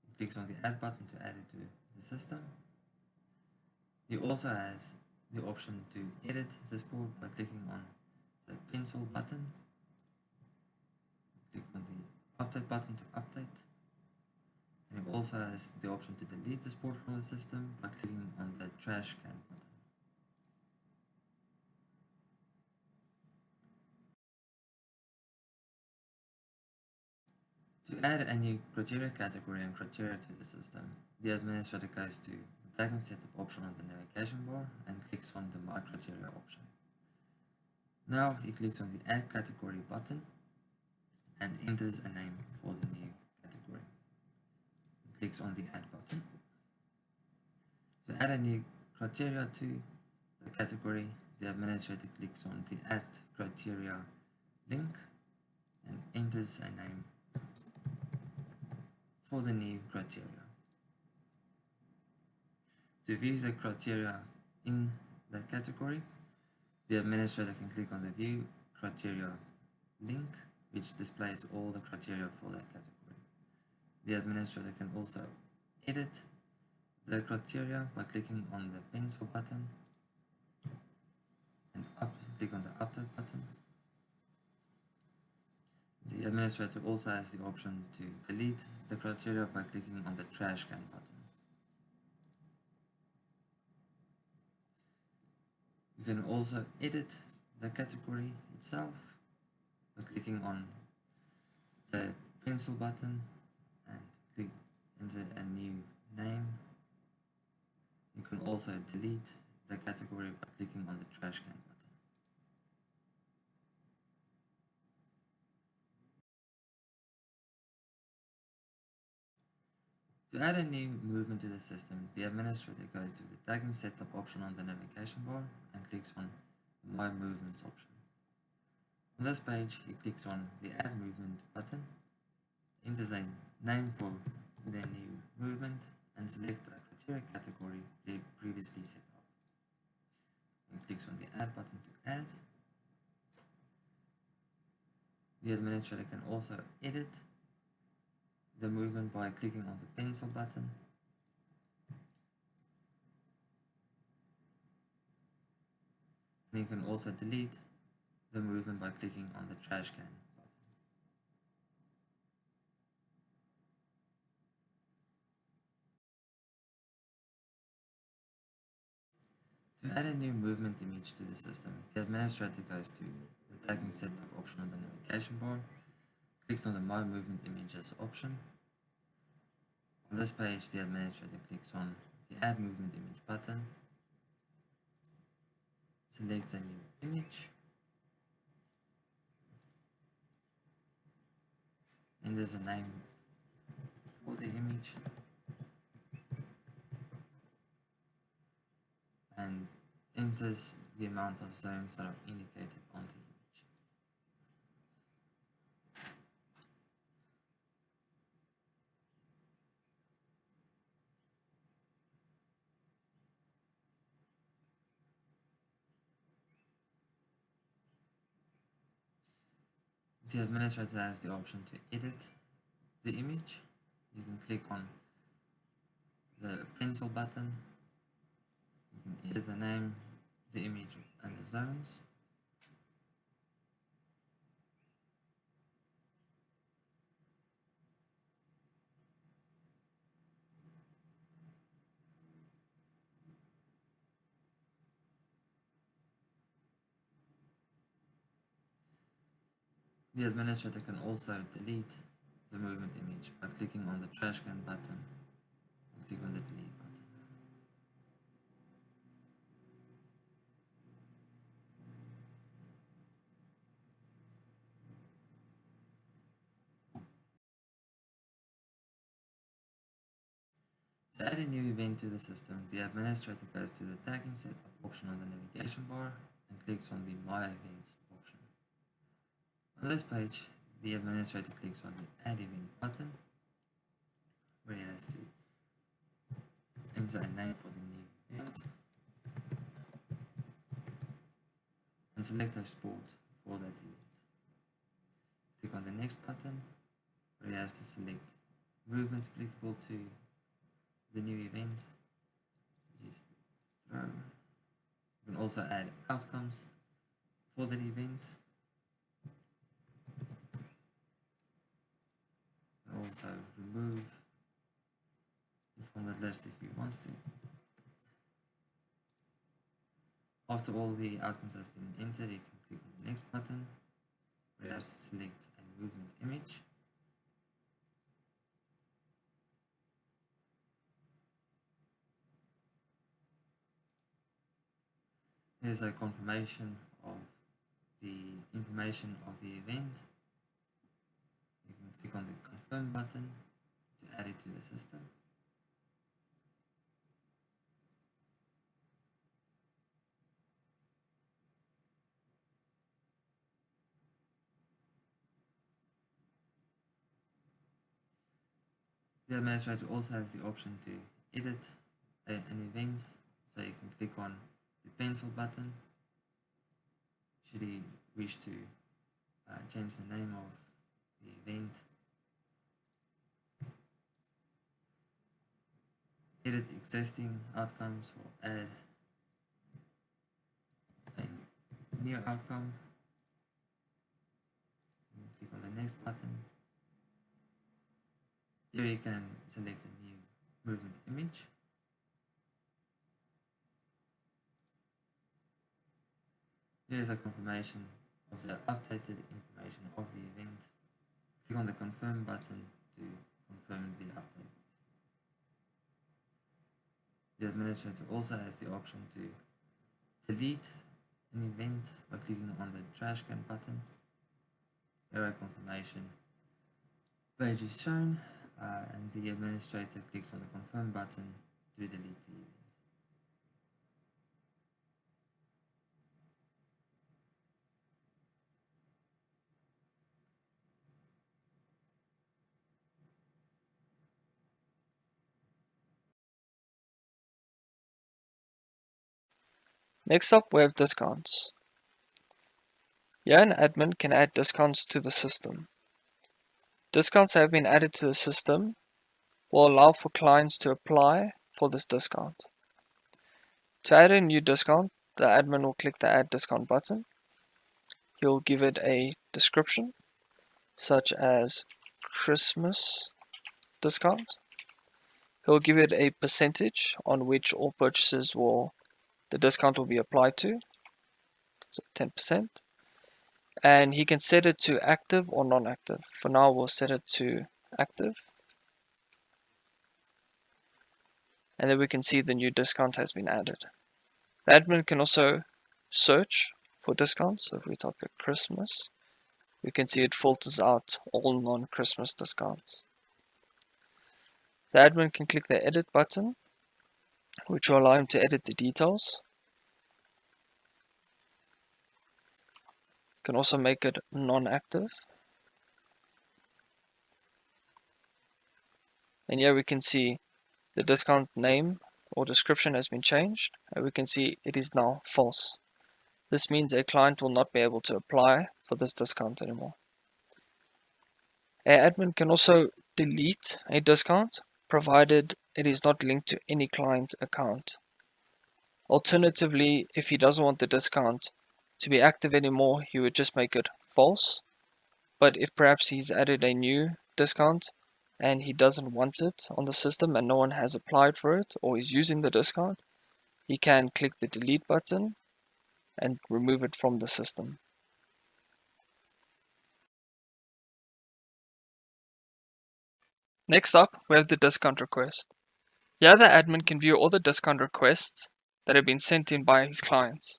He clicks on the Add button to add it to the system. He also has the option to edit the sport by clicking on the pencil button. Click on the Update button to update. And it also has the option to delete the sport from the system by clicking on the trash can button. To add a new criteria category and criteria to the system, the administrator goes to the tagging setup option on the navigation bar and clicks on the My Criteria option. Now he clicks on the Add Category button and enters a name for the new category. Clicks on the Add button. To add a new criteria to the category, the administrator clicks on the Add Criteria link and enters a name for the new criteria. To view the criteria in the category, the administrator can click on the View Criteria link, which displays all the criteria for that category. The administrator can also edit the criteria by clicking on the pencil button and click on the Update button. The administrator also has the option to delete the criteria by clicking on the trash can button. You can also edit the category itself by clicking on the pencil button and click into a new name. You can also delete the category by clicking on the trash can button. To add a new movement to the system, the administrator goes to the tagging setup option on the navigation bar and clicks on My Movements option. On this page, he clicks on the Add Movement button, enters a name for the new movement, and select a criteria category previously set up. And clicks on the Add button to add. The administrator can also edit the movement by clicking on the pencil button. And you can also delete the movement by clicking on the trash can button. To add a new movement image to the system, the administrator goes to the tagging setup option on the navigation bar, clicks on the My Movement Images option. On this page, the administrator clicks on the Add Movement Image button, selects a new image, and there's a name for the image, and enters the amount of zones that are indicated on the image. The administrator has the option to edit the image. You can click on the pencil button. You can edit the name, the image, and the zones. The administrator can also delete the movement image by clicking on the trash can button and click on the delete button. To add a new event to the system, the administrator goes to the tagging setup option on the navigation bar and clicks on the My Events option. On this page, the administrator clicks on the Add Event button, where he has to enter a name for the new event and select a sport for that event. Click on the Next button, where he has to select movements applicable to the new event, which is throw. You can also add outcomes for that event. You can also remove it from that list if you want to. After all the outcomes has been entered, you can click on the Next button, where you have to select a movement image. Here's a confirmation of the information of the event. You can click on the Confirm button to add it to the system. The administrator also has the option to edit an event, so you can click on the pencil button should he wish to change the name of the event, edit existing outcomes, or add a new outcome. Click on the Next button. Here you can select a new movement image. Here is a confirmation of the updated information of the event. Click on the Confirm button to confirm the update. The administrator also has the option to delete an event by clicking on the Trash Can button. Here a confirmation page is shown, and the administrator clicks on the Confirm button to delete the event. Next up, we have discounts. Here an admin can add discounts to the system. Discounts that have been added to the system will allow for clients to apply for this discount. To add a new discount, the admin will click the Add Discount button. He'll give it a description, such as Christmas discount. He'll give it a percentage on which all purchases the discount will be applied to, so 10%. And he can set it to active or non-active. For now, we'll set it to active. And then we can see the new discount has been added. The admin can also search for discounts. So if we type in Christmas, we can see it filters out all non-Christmas discounts. The admin can click the edit button, which will allow him to edit the details. can also make it non-active. And here we can see the discount name or description has been changed, and we can see it is now false. This means a client will not be able to apply for this discount anymore. An admin can also delete a discount provided it is not linked to any client account. Alternatively, if he doesn't want the discount to be active anymore, he would just make it false. But if perhaps he's added a new discount and he doesn't want it on the system and no one has applied for it or is using the discount, he can click the delete button and remove it from the system. Next up, we have the discount request. Here the admin can view all the discount requests that have been sent in by his clients.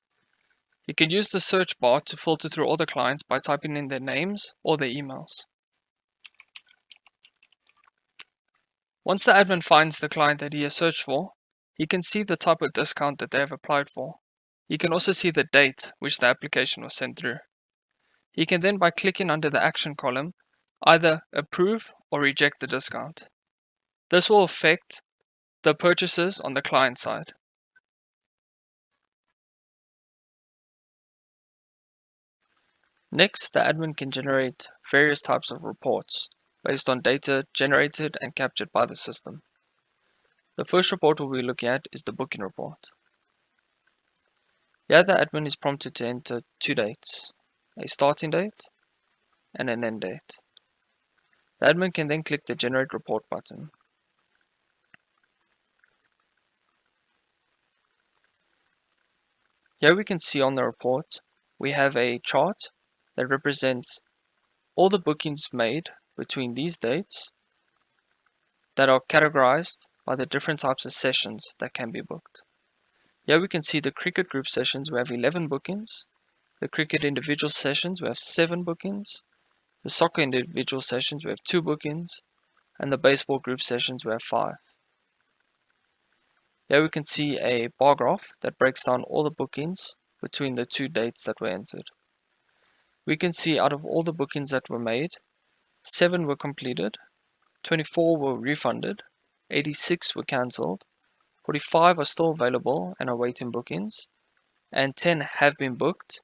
He can use the search bar to filter through all the clients by typing in their names or their emails. Once the admin finds the client that he has searched for, he can see the type of discount that they have applied for. He can also see the date which the application was sent through. He can then, by clicking under the action column, either approve or reject the discount. This will affect the purchases on the client side. Next, the admin can generate various types of reports based on data generated and captured by the system. The first report we'll be looking at is the booking report. Here the admin is prompted to enter two dates, a starting date and an end date. The admin can then click the Generate Report button. Here we can see on the report we have a chart that represents all the bookings made between these dates that are categorized by the different types of sessions that can be booked. Here we can see the cricket group sessions, we have 11 bookings. The cricket individual sessions, we have 7 bookings. The soccer individual sessions, we have 2 bookings. And the baseball group sessions, we have 5. Here we can see a bar graph that breaks down all the bookings between the two dates that were entered. We can see out of all the bookings that were made, 7 were completed, 24 were refunded, 86 were cancelled, 45 are still available and are waiting bookings, and 10 have been booked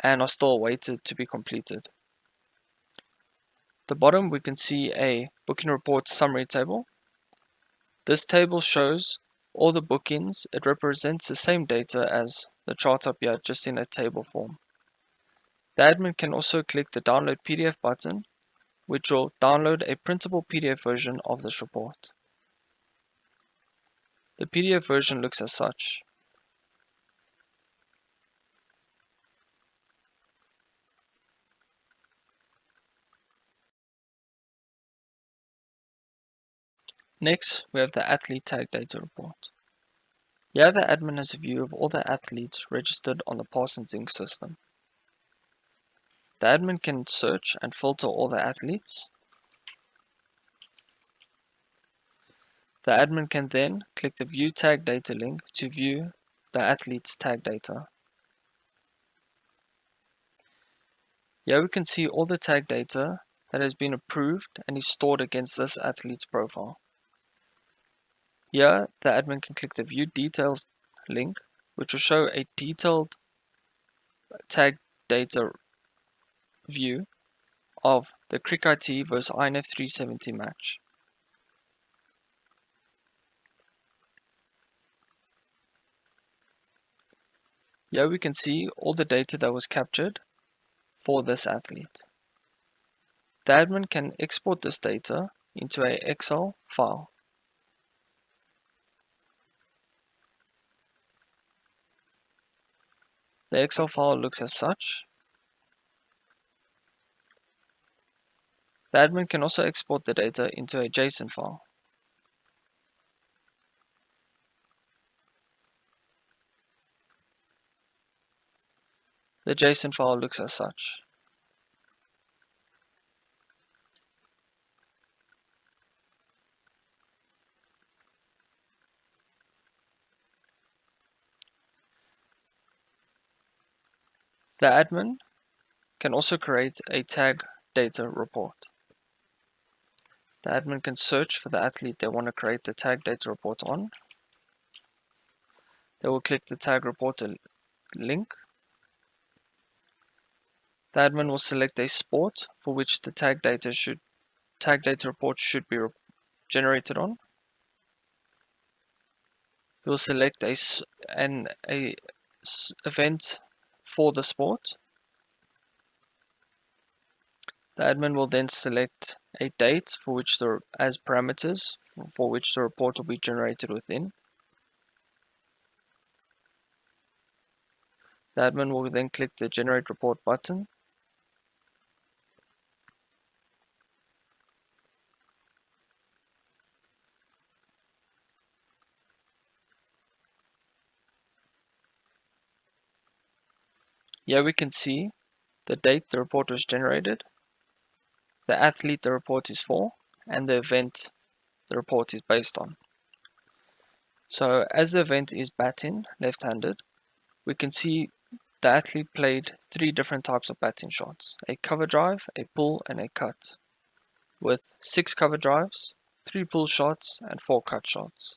and are still awaited to be completed. At the bottom we can see a booking report summary table. This table shows all the bookings. It represents the same data as the chart up here, just in a table form. The admin can also click the download PDF button, which will download a printable PDF version of this report. The PDF version looks as such. Next, we have the athlete tag data report. Here the admin has a view of all the athletes registered on the Parsons Inc system. The admin can search and filter all the athletes. The admin can then click the View Tag Data link to view the athlete's tag data. Here we can see all the tag data that has been approved and is stored against this athlete's profile. Here, the admin can click the View Details link, which will show a detailed tag data view of the Crick-IT versus INF370 match. Here we can see all the data that was captured for this athlete. The admin can export this data into an Excel file. The Excel file looks as such. The admin can also export the data into a JSON file. The JSON file looks as such. The admin can also create a tag data report. The admin can search for the athlete they want to create the tag data report on. They will click the tag report link. The admin will select a sport for which the tag data report should be generated on. He will select an event for the sport. The admin will then select a date for which as parameters for which the report will be generated within. The admin will then click the Generate Report button. Here we can see the date the report was generated, the athlete the report is for, and the event the report is based on. So as the event is batting, left-handed, we can see the athlete played 3 different types of batting shots: a cover drive, a pull, and a cut, with 6 cover drives, 3 pull shots, and 4 cut shots.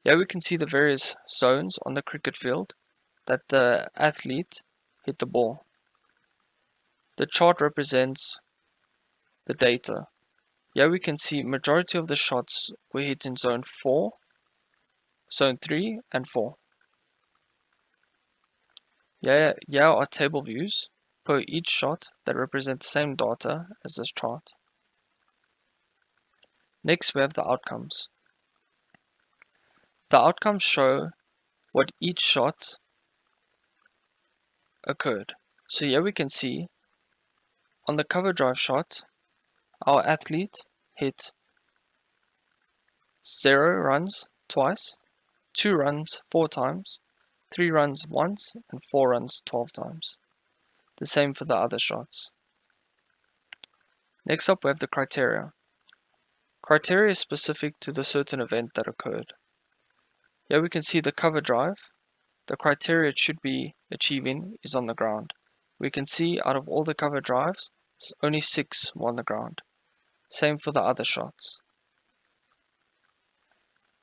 Here we can see the various zones on the cricket field that the athlete hit the ball. The chart represents the data. Here we can see majority of the shots were hit in zone 4, zone 3, and 4. Here are table views per each shot that represent the same data as this chart. Next we have the outcomes. The outcomes show what each shot occurred. So here we can see on the cover drive shot, our athlete hit 0 runs twice, 2 runs 4 times, 3 runs once, and 4 runs 12 times. The same for the other shots. Next up we have the criteria. Criteria is specific to the certain event that occurred. Here we can see the cover drive. The criteria it should be achieving is on the ground. We can see out of all the cover drives, only 6 were on the ground. Same for the other shots.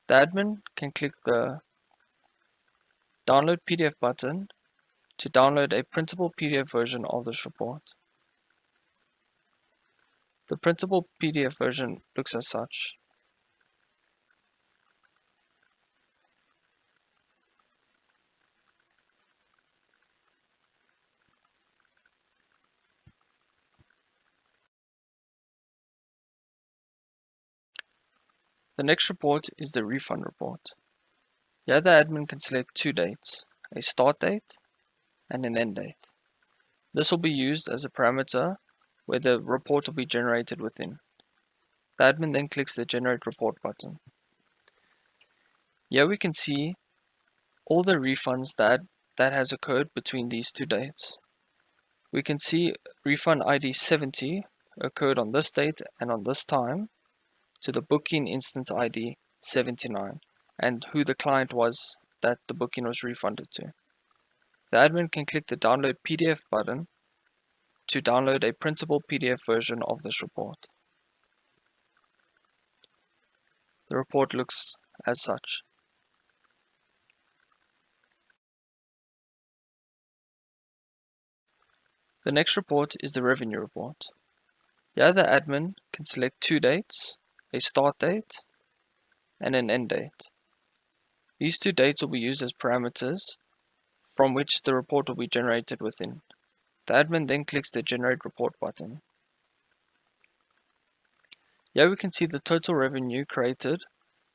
The admin can click the Download PDF button to download a printable PDF version of this report. The printable PDF version looks as such. The next report is the refund report. Here the admin can select 2 dates, a start date and an end date. This will be used as a parameter where the report will be generated within. The admin then clicks the Generate Report button. Here we can see all the refunds that has occurred between these 2 dates. We can see refund ID 70 occurred on this date and on this time to the booking instance ID 79 and who the client was that the booking was refunded to. The admin can click the Download PDF button to download a printable PDF version of this report. The report looks as such. The next report is the revenue report. Here the admin can select 2 dates, a start date and an end date. These 2 dates will be used as parameters from which the report will be generated within. The admin then clicks the Generate Report button. Here we can see the total revenue created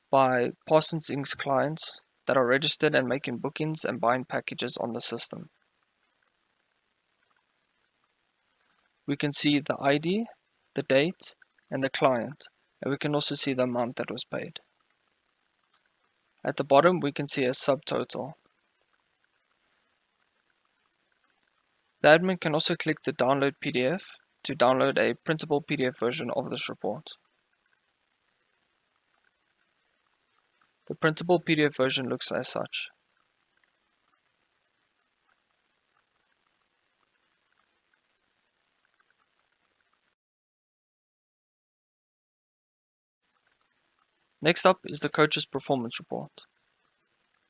by Parsons Inc's clients that are registered and making bookings and buying packages on the system. We can see the ID, the date, and the client, and we can also see the amount that was paid. At the bottom we can see a subtotal. The admin can also click the Download PDF to download a printable PDF version of this report. The printable PDF version looks as such. Next up is the coach's performance report.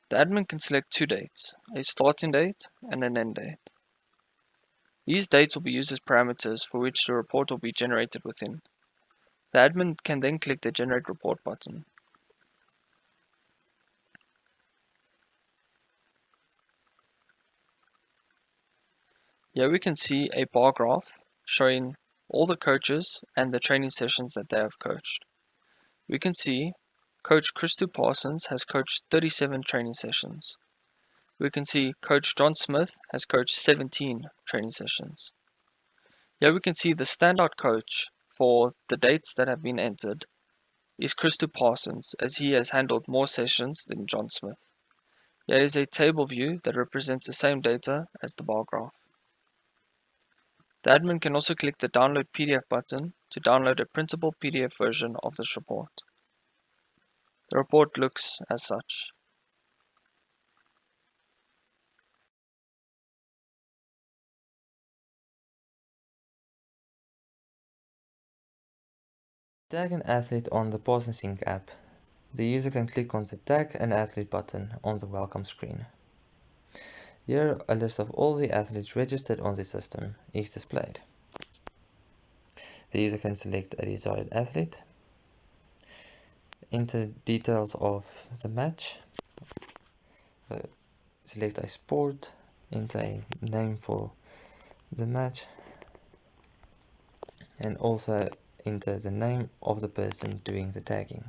The admin can select two dates, a starting date and an end date. These dates will be used as parameters for which the report will be generated within. The admin can then click the Generate Report button. Here we can see a bar graph showing all the coaches and the training sessions that they have coached. We can see Coach Parsons has coached 37 training sessions. We can see Coach John Smith has coached 17 training sessions. Here we can see the standout coach for the dates that have been entered is Parsons, as he has handled more sessions than John Smith. Here is a table view that represents the same data as the bar graph. The admin can also click the Download PDF button to download a printable PDF version of this report. The report looks as such. Tag an athlete on the Parsons Inc app. The user can click on the Tag an Athlete button on the welcome screen. Here, a list of all the athletes registered on the system is displayed. The user can select a desired athlete, enter details of the match, select a sport, enter a name for the match, and also enter the name of the person doing the tagging.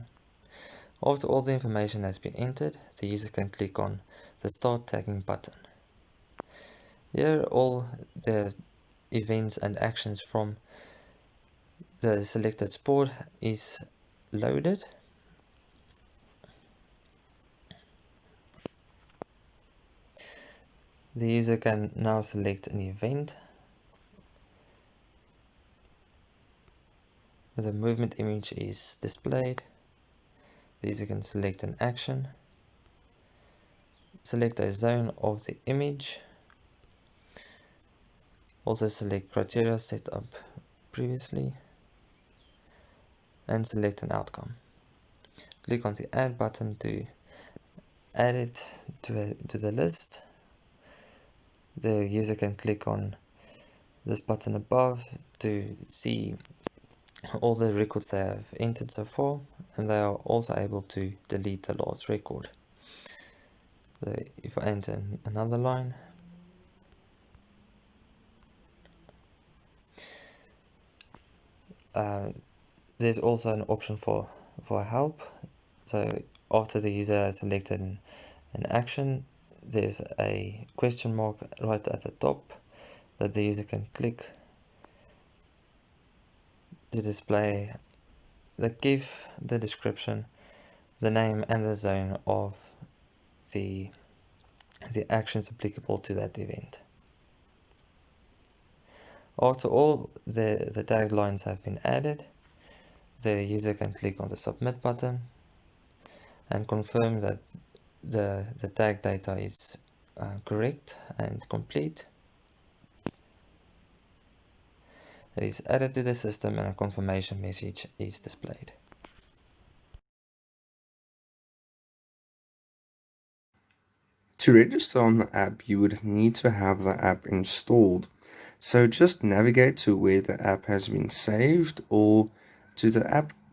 After all the information has been entered, the user can click on the Start Tagging button. Here all the events and actions from the selected sport is loaded. The user can now select an event. The movement image is displayed. The user can select an action, select a zone of the image, also select criteria set up previously, and select an outcome. Click on the Add button to add it to the list. The user can click on this button above to see all the records they have entered so far, and they are also able to delete the last record. So if I enter another line, there's also an option for help. So after the user has selected an action, there's a question mark right at the top that the user can click to display the GIF, the description, the name and the zone of the actions applicable to that event. After all the taglines have been added, the user can click on the Submit button and confirm that the tag data is correct and complete. It is added to the system and a confirmation message is displayed. To register on the app, you would need to have the app installed. So just navigate to where the app has been saved or to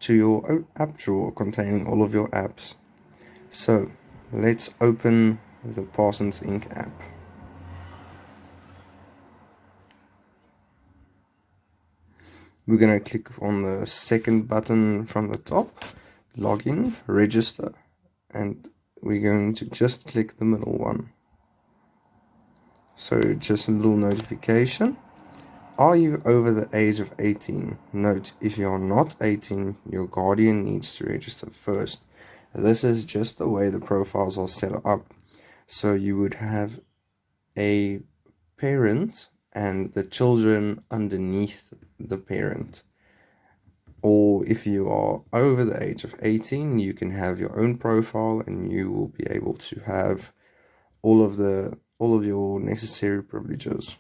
your app drawer containing all of your apps. So let's open the Parsons Inc app. We're going to click on the second button from the top, login, register, and we're going to just click the middle one. So just a little notification. Are you over the age of 18? Note, if you are not 18, your guardian needs to register first. This is just the way the profiles are set up. So you would have a parent and the children underneath the parent. Or if you are over the age of 18, you can have your own profile and you will be able to have all of your necessary privileges.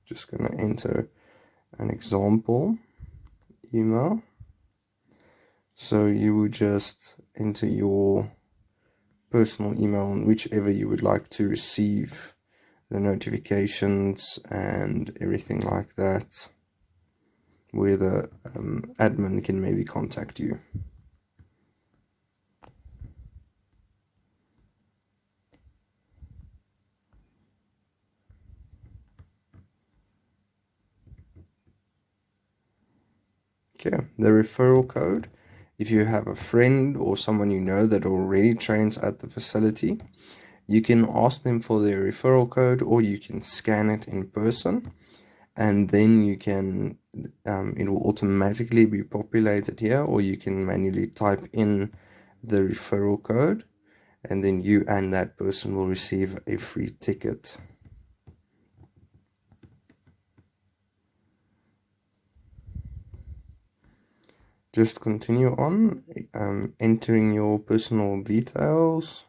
Just gonna enter an example email. So you would just enter your personal email and whichever you would like to receive the notifications and everything like that, where the admin can maybe contact you. Okay, the referral code. If you have a friend or someone you know that already trains at the facility, you can ask them for their referral code, or you can scan it in person, and then you can it will automatically be populated here, or you can manually type in the referral code, and then you and that person will receive a free ticket. Just continue on entering your personal details.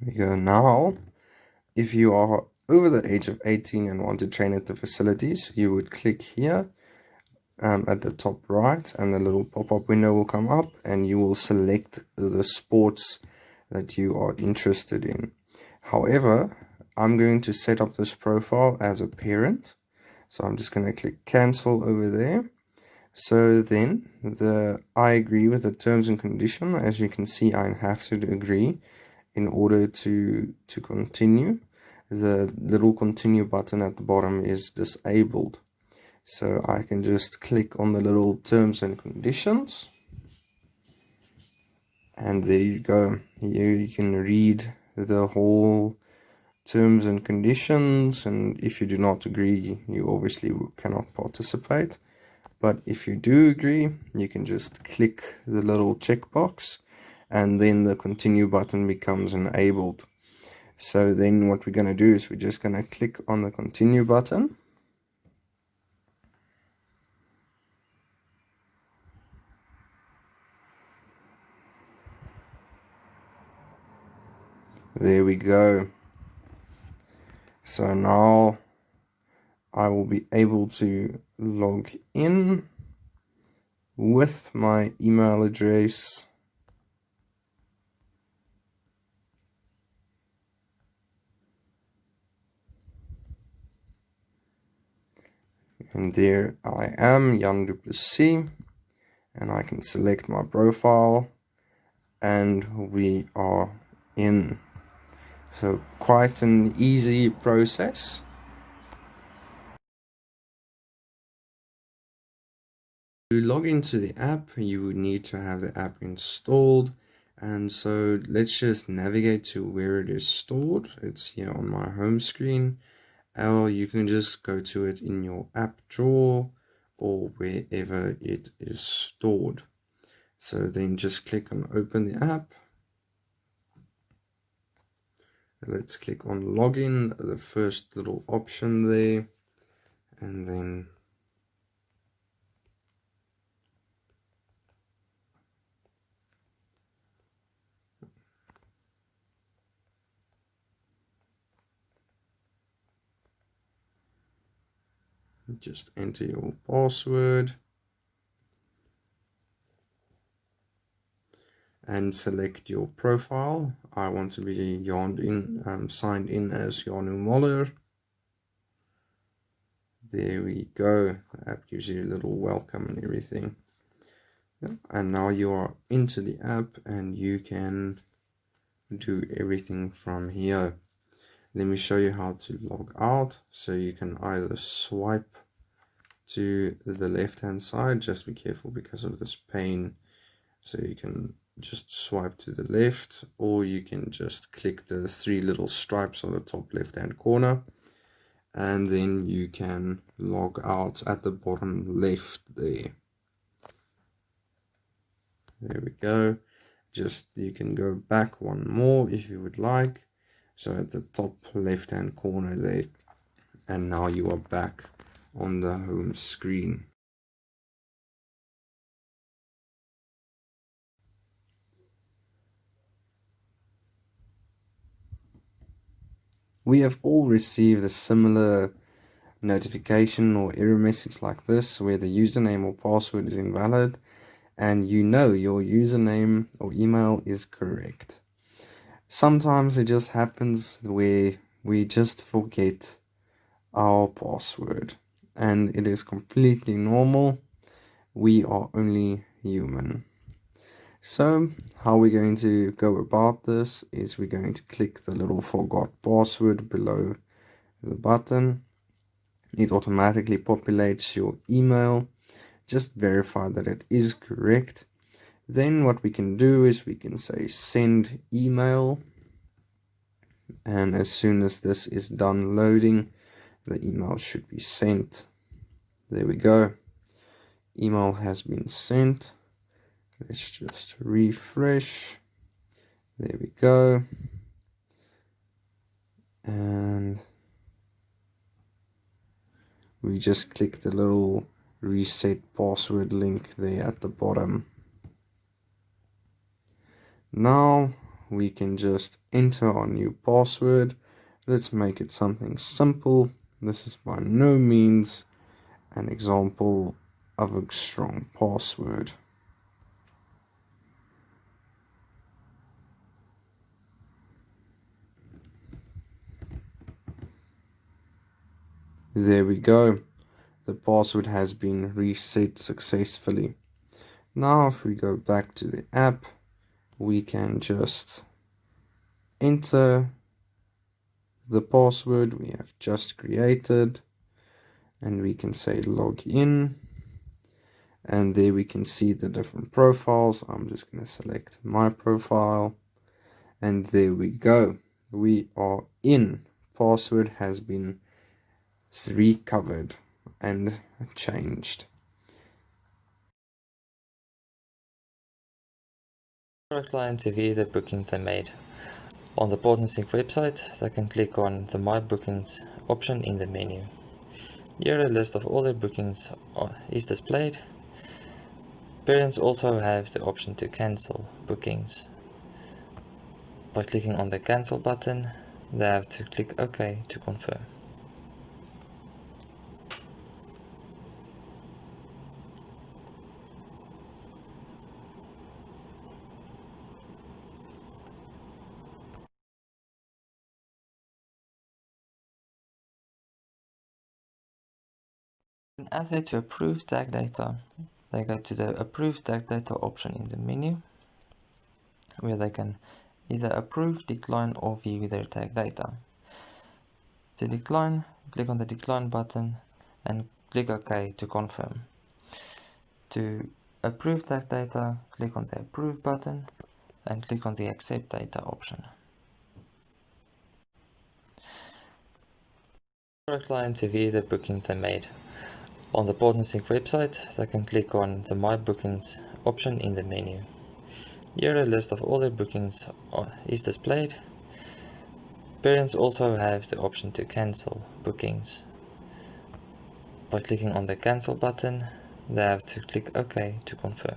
We go now. If you are over the age of 18 and want to train at the facilities, you would click here at the top right, and the little pop-up window will come up, and you will select the sports that you are interested in. However, I'm going to set up this profile as a parent, so I'm just going to click cancel over there. So then I agree with the terms and condition. As you can see, I have to agree in order to continue. The little continue button at the bottom is disabled, so I can just click on the little terms and conditions, and there you go. Here you can read the whole terms and conditions, and if you do not agree, you obviously cannot participate. But if you do agree, you can just click the little checkbox, and then the continue button becomes enabled. So then what we're going to do is we're just going to click on the continue button. There we go. So now I will be able to log in with my email address. And there I am, Jan du Plessis, and I can select my profile, and we are in. So quite an easy process. To log into the app, you would need to have the app installed, and so let's just navigate to where it is stored. It's here on my home screen, or you can just go to it in your app drawer or wherever it is stored. So then just click on open the app. Let's click on login, the first little option there, and then just enter your password and select your profile. I want to be signed in as Jano Moller. There we go. The app gives you a little welcome and everything. Yeah. And now you are into the app and you can do everything from here. Let me show you how to log out. So you can either swipe to the left hand side, just be careful because of this pane. So you can just swipe to the left, or you can just click the three little stripes on the top left hand corner, and then you can log out at the bottom left there. There we go. Just you can go back one more if you would like. So at the top left hand corner there, and now you are back on the home screen. We have all received a similar notification or error message like this, where the username or password is invalid and you know your username or email is correct. Sometimes it just happens where we just forget our password, and it is completely normal. We are only human. So how we're going to go about this is we're going to click the little forgot password below the button. It automatically populates your email. Just verify that it is correct. Then what we can do is we can say send email, and as soon as this is done loading, the email should be sent. There we go. Email has been sent. Let's just refresh. There we go. And we just click the little reset password link there at the bottom. Now we can just enter our new password. Let's make it something simple. This is by no means an example of a strong password. There we go. The password has been reset successfully. Now if we go back to the app, we can just enter the password we have just created, and we can say log in, and there we can see the different profiles. I'm just going to select my profile, and there we go. We are in. Password has been recovered and changed. For a client to view the bookings they made on the Parsons Inc website, they can click on the My Bookings option in the menu. Here a list of all their bookings is displayed. Parents also have the option to cancel bookings. By clicking on the cancel button, they have to click OK to confirm. And as they to approve tag data, they go to the approve tag data option in the menu, where they can either approve, decline, or view their tag data. To decline, click on the decline button and click OK to confirm. To approve tag data, click on the approve button and click on the accept data option. For a client to view the bookings they made on the Parsons Inc website, they can click on the My Bookings option in the menu. Here a list of all their bookings is displayed. Parents also have the option to cancel bookings. By clicking on the cancel button, they have to click OK to confirm.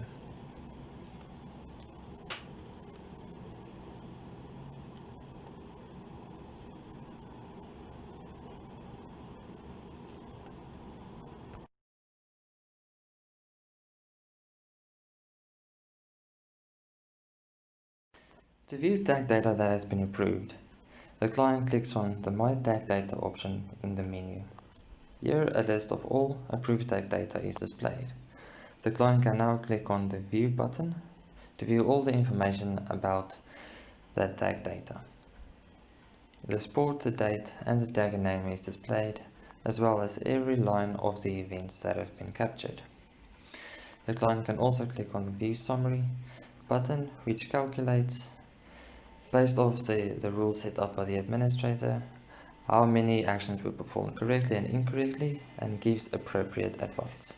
To view tag data that has been approved, the client clicks on the My Tag Data option in the menu. Here a list of all approved tag data is displayed. The client can now click on the View button to view all the information about that tag data. The sport, the date and the tagger name is displayed, as well as every line of the events that have been captured. The client can also click on the View Summary button which calculates, based off the rules set up by the administrator, how many actions were performed correctly and incorrectly, and gives appropriate advice.